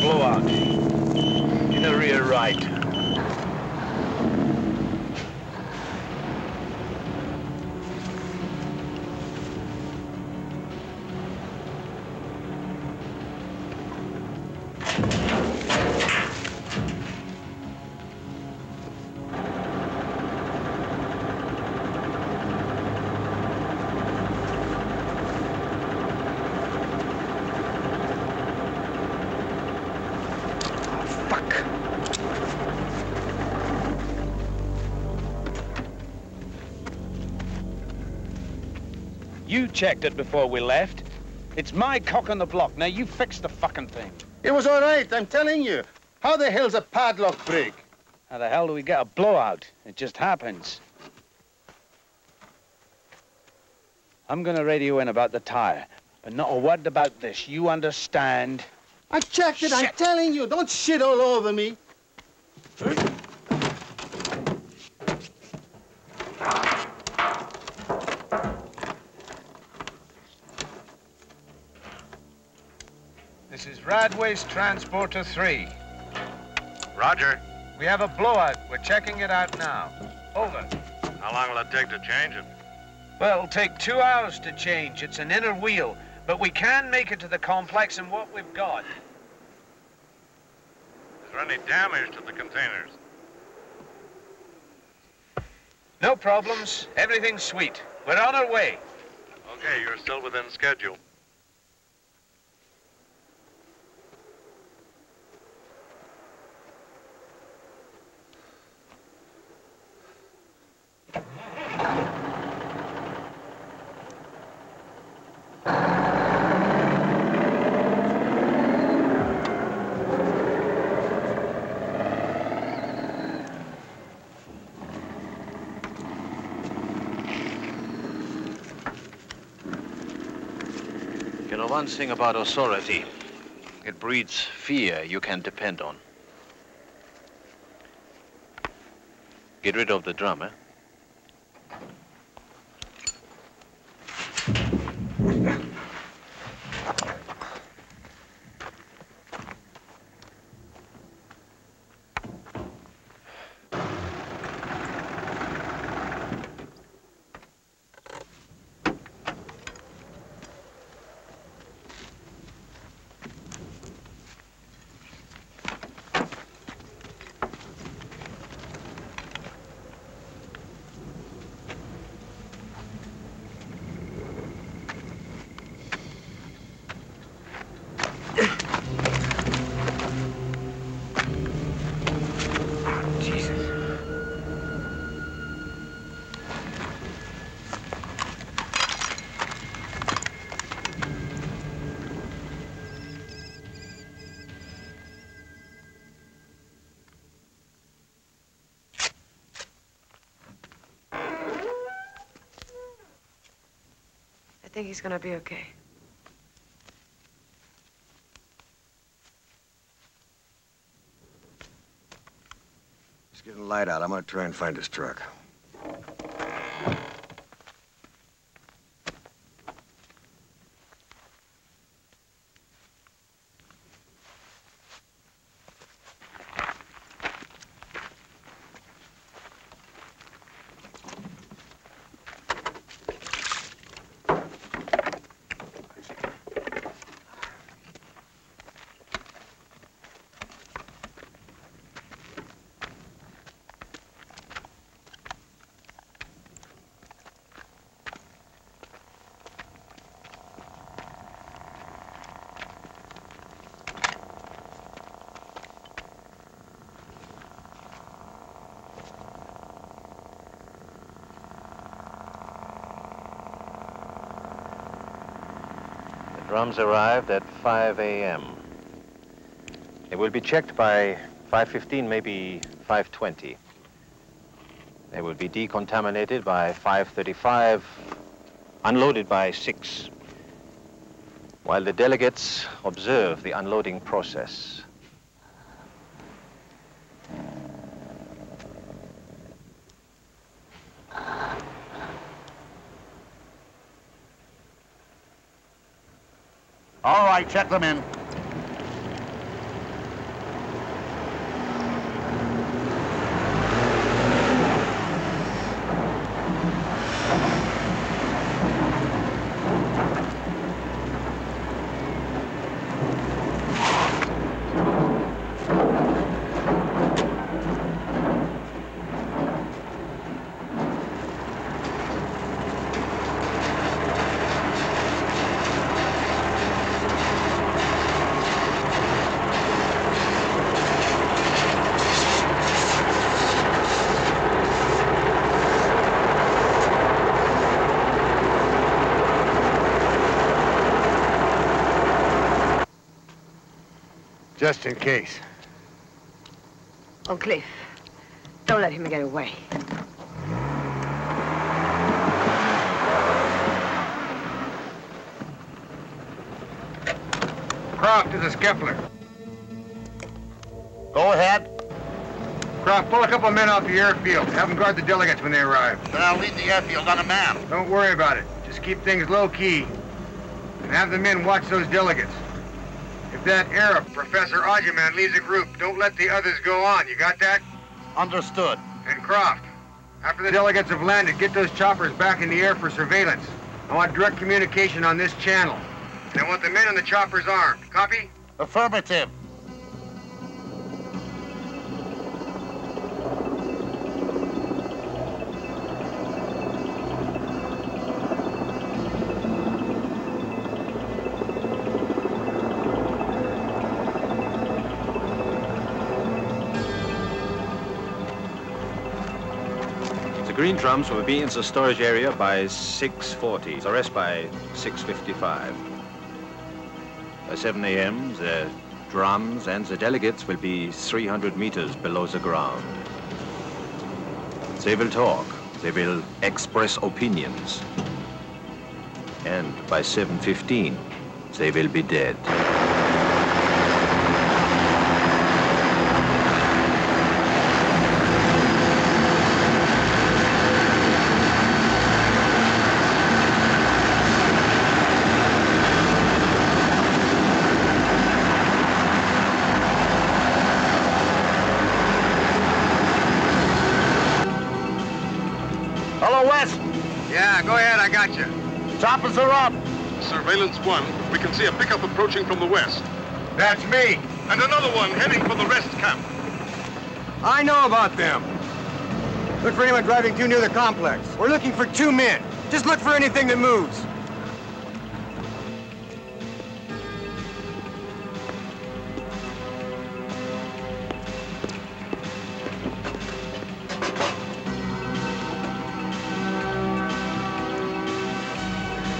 Blowout. In the rear right. You checked it before we left. It's my cock on the block. Now you fix the fucking thing. It was all right, I'm telling you. How the hell's a padlock break? How the hell do we get a blowout? It just happens. I'm gonna radio in about the tire, but not a word about this. You understand? I checked it, I'm telling you. Don't shit all over me. This is Radway's Transporter 3. Roger. We have a blowout. We're checking it out now. Over. How long will it take to change it? Well, it'll take 2 hours to change. It's an inner wheel, but we can make it to the complex in what we've got. Is there any damage to the containers? No problems. Everything's sweet. We're on our way. Okay, you're still within schedule. You know one thing about authority. It breeds fear you can depend on. Get rid of the drum, eh? I think he's gonna be okay. It's getting light out. I'm gonna try and find his truck. Drums arrived at 5 a.m. They will be checked by 5:15, maybe 5:20. They will be decontaminated by 5:35, unloaded by 6, while the delegates observe the unloading process. All right, check them in. Just in case. Oh, Cliff, don't let him get away. Croft, this is Kepler. Go ahead. Croft, pull a couple of men off the airfield. Have them guard the delegates when they arrive. Then I'll leave the airfield on a man. Don't worry about it. Just keep things low-key. And have the men watch those delegates. If that Arab, Professor Ajiman, leaves a group, don't let the others go on. You got that? Understood. And Croft, after the delegates have landed, get those choppers back in the air for surveillance. I want direct communication on this channel. And I want the men on the choppers armed. Copy? Affirmative. Green drums will be in the storage area by 6:40. The rest by 6:55. By 7 a.m., the drums and the delegates will be 300 meters below the ground. They will talk. They will express opinions. And by 7:15, they will be dead. Yeah, go ahead, I got you. Choppers are up. Surveillance 1, we can see a pickup approaching from the west. That's me. And another one heading for the rest camp. I know about them. Look for anyone driving too near the complex. We're looking for 2 men. Just look for anything that moves.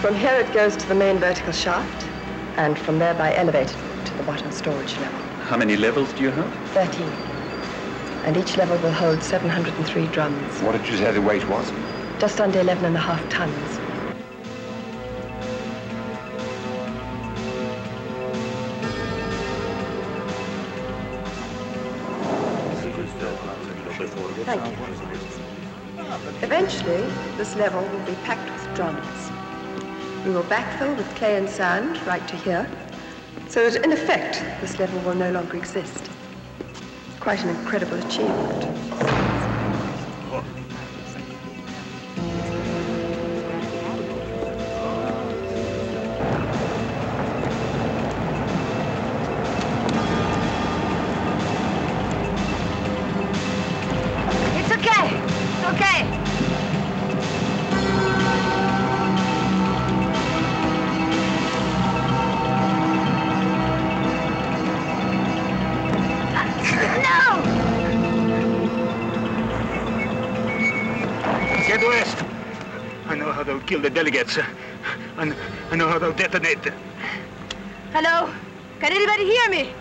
From here it goes to the main vertical shaft, and from there by elevator to the bottom storage level. How many levels do you have? 13. And each level will hold 703 drums. What did you say the weight was? Just under 11.5 tons. Thank you. Eventually, this level will be packed with drums. We will backfill with clay and sand right to here, so that in effect, this level will no longer exist. It's quite an incredible achievement. It's okay. It's okay. Get west. I know how they'll kill the delegates. I know how they'll detonate. Hello? Can anybody hear me?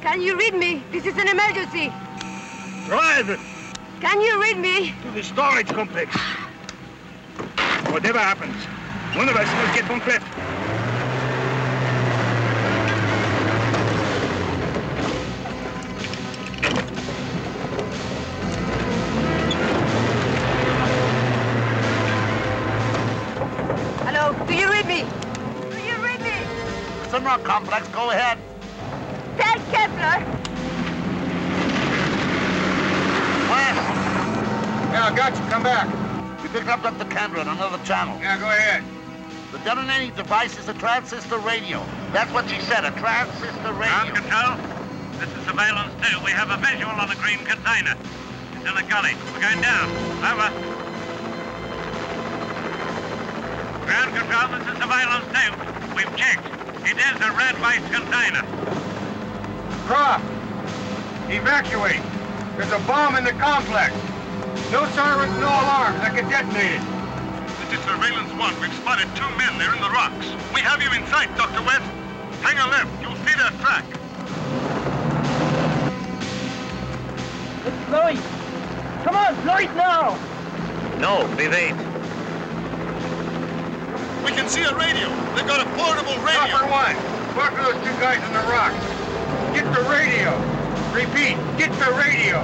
Can you read me? This is an emergency. Drive Can you read me? to the storage complex. Whatever happens, one of us must get from Cliff. Hello? Do you read me? Do you read me? Simrock complex, go ahead. Tell Kepler. Yeah, I got you. Come back. We picked up Dr. Kendra on another channel. Yeah, go ahead. The detonating device is a transistor radio. That's what she said, a transistor radio. Ground control, this is surveillance 2. We have a visual on a green container. It's in a gully. We're going down. Over. Ground control, this is surveillance 2. We've checked. It is a red waste container. Croft, evacuate. There's a bomb in the complex. No sirens, no alarms. That could detonate it. This is Surveillance 1. We've spotted 2 men. They're in the rocks. We have you in sight, Dr. West. Hang a left. You'll see their track. Let's blow it. Come on, blow it now. No, we wait. We can see a radio. They've got a portable radio. Chopper 1, talk to those two guys in the rocks. Get the radio. Repeat, get the radio.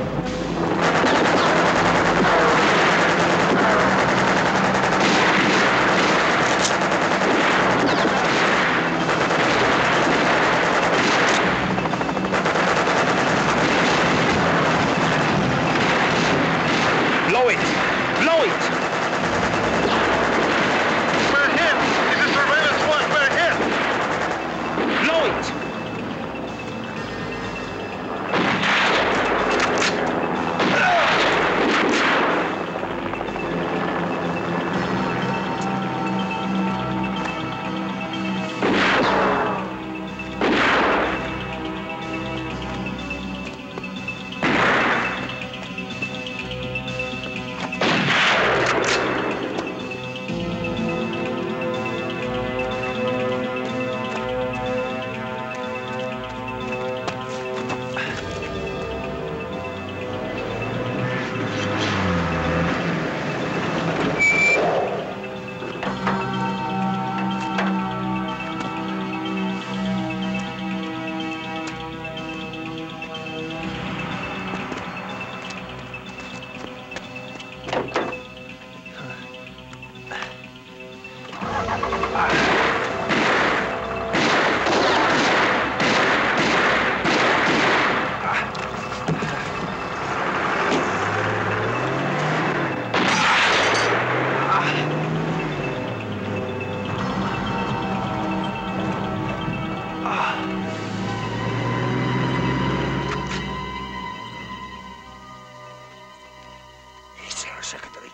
Blow it! Blow it! We're hit. This is Surveillance 1. We're hit. Blow it!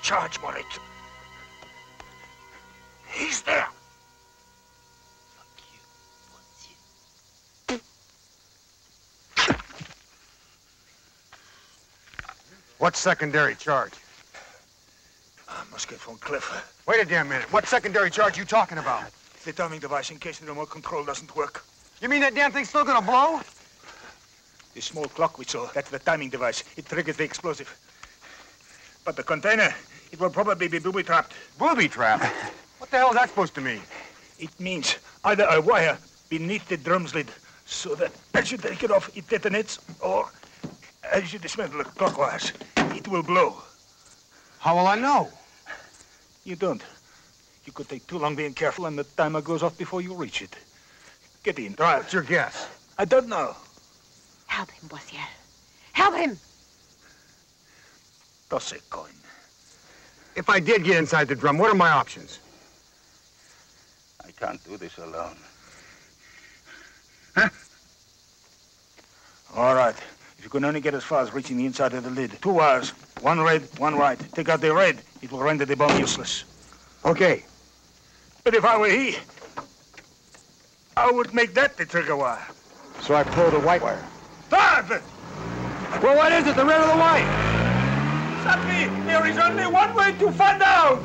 Charge, Morit. He's there. What secondary charge? Musket von Cliff. Wait a damn minute. What secondary charge you talking about? The timing device in case the remote control doesn't work. You mean that damn thing's still gonna blow? The small clock we saw, that's the timing device. It triggers the explosive. But the container, it will probably be booby-trapped. Booby-trapped? What the hell is that supposed to mean? It means either a wire beneath the drum's lid so that as you take it off, it detonates, or as you dismantle the clock wires, it will blow. How will I know? You don't. You could take too long being careful and the timer goes off before you reach it. Get in, try it. What's your guess? I don't know. Help him, Boissier. Help him! Toss a coin. If I did get inside the drum, what are my options? I can't do this alone. Huh? All right. If you can only get as far as reaching the inside of the lid. 2 wires. One red, one right. Take out the red. It will render the bomb useless. Okay. But if I were he, I would make that the trigger wire. So I pull the white wire. Stop! Well, what is it, the red or the white? Sadly, there is only one way to find out!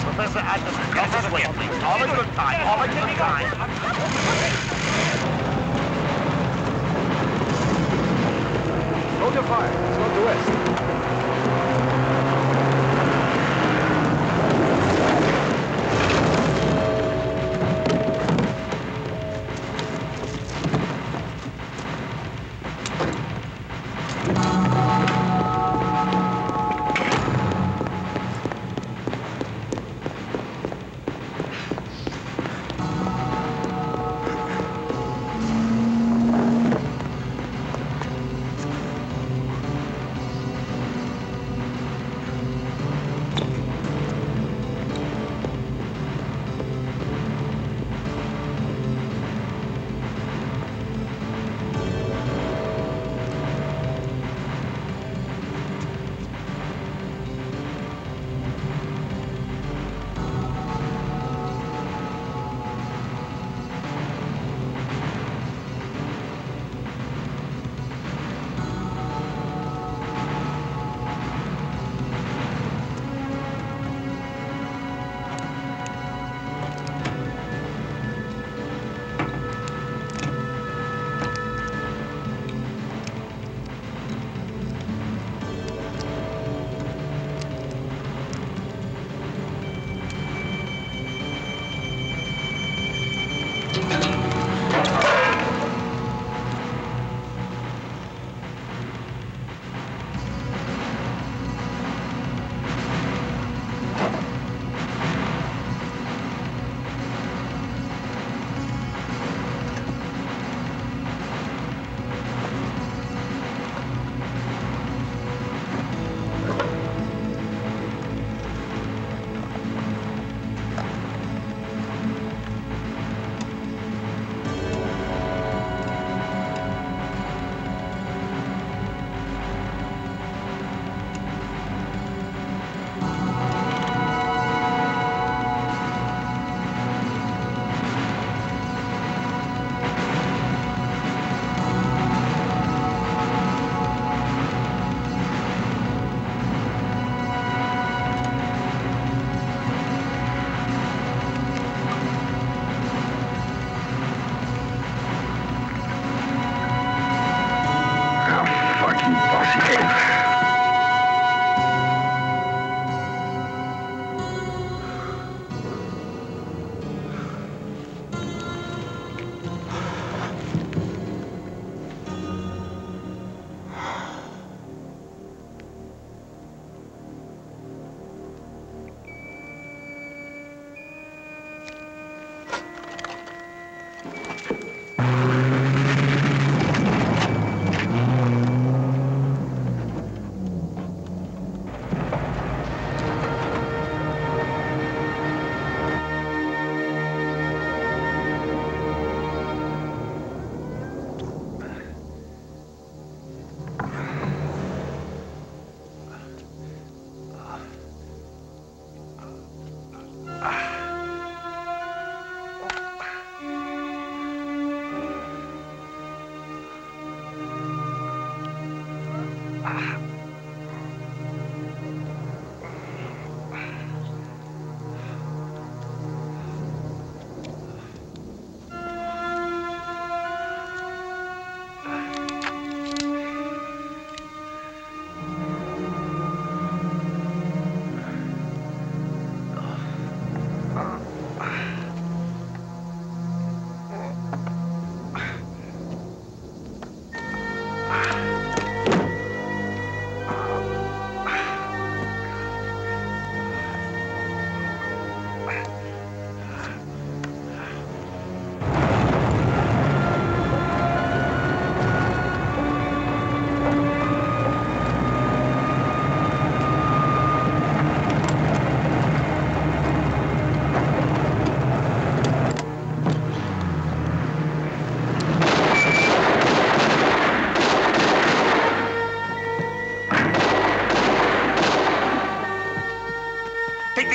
Professor Anderson, come this way, please. All in good time, all in good time. Hold your fire. Slope to west.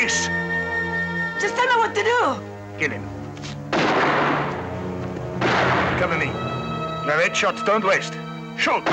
this. Just tell me what to do. Kill him. Cover me. You have 8 shots, don't waste. Shoot!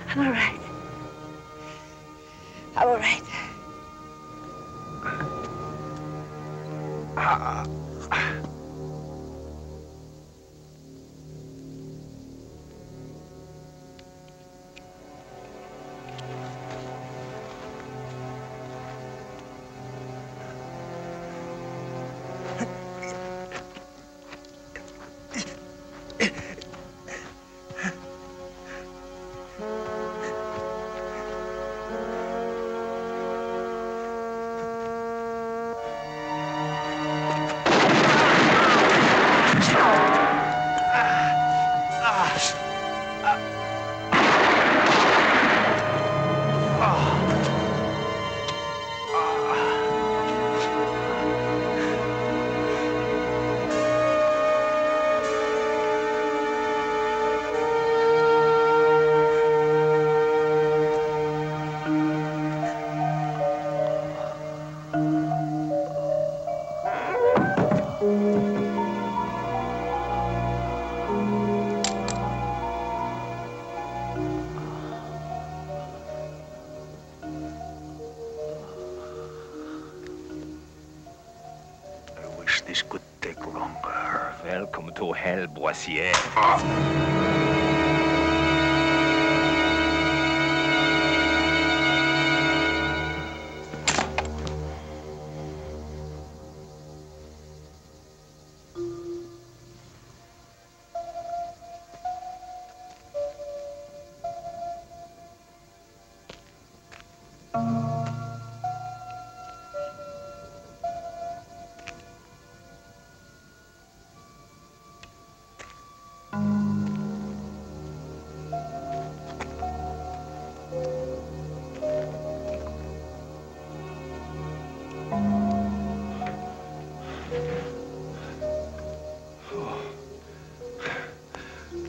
I'm all right. I'm all right. This could take longer. Welcome to hell, Boissier.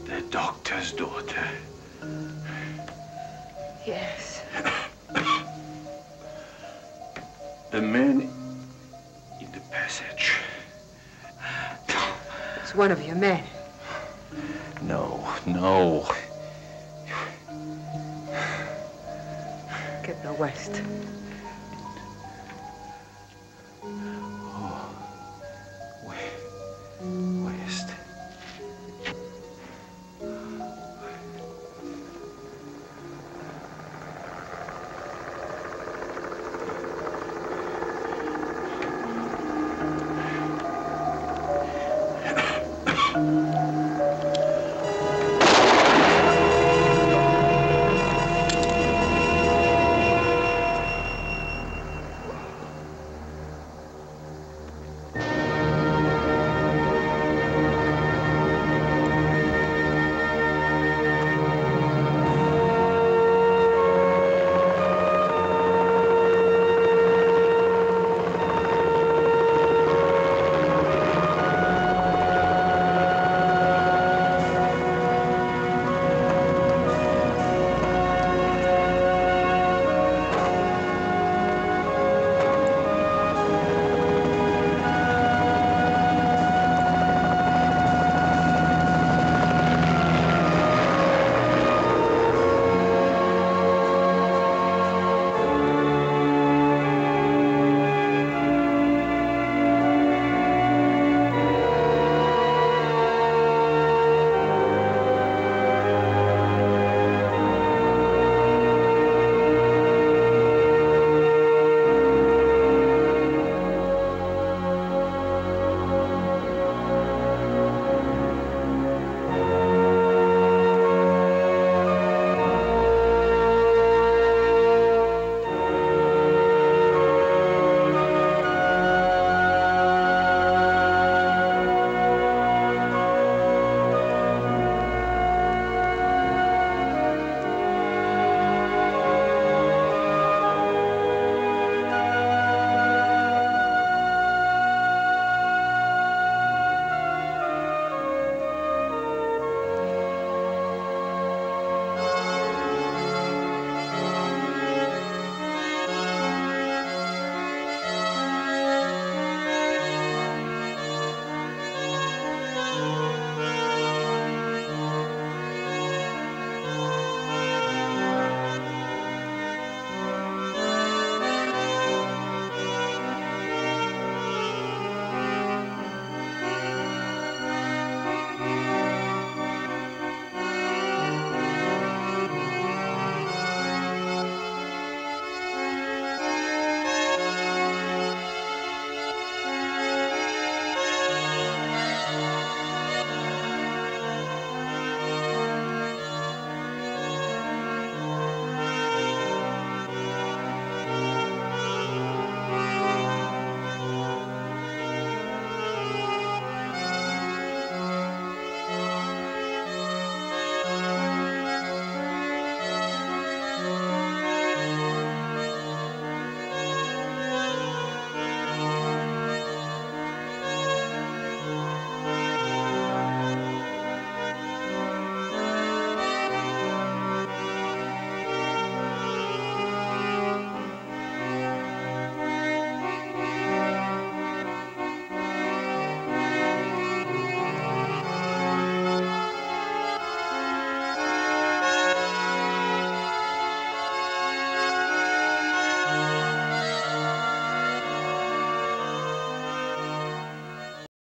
The doctor's daughter. Yes. The man in the passage. It's one of your men. No. Get the West.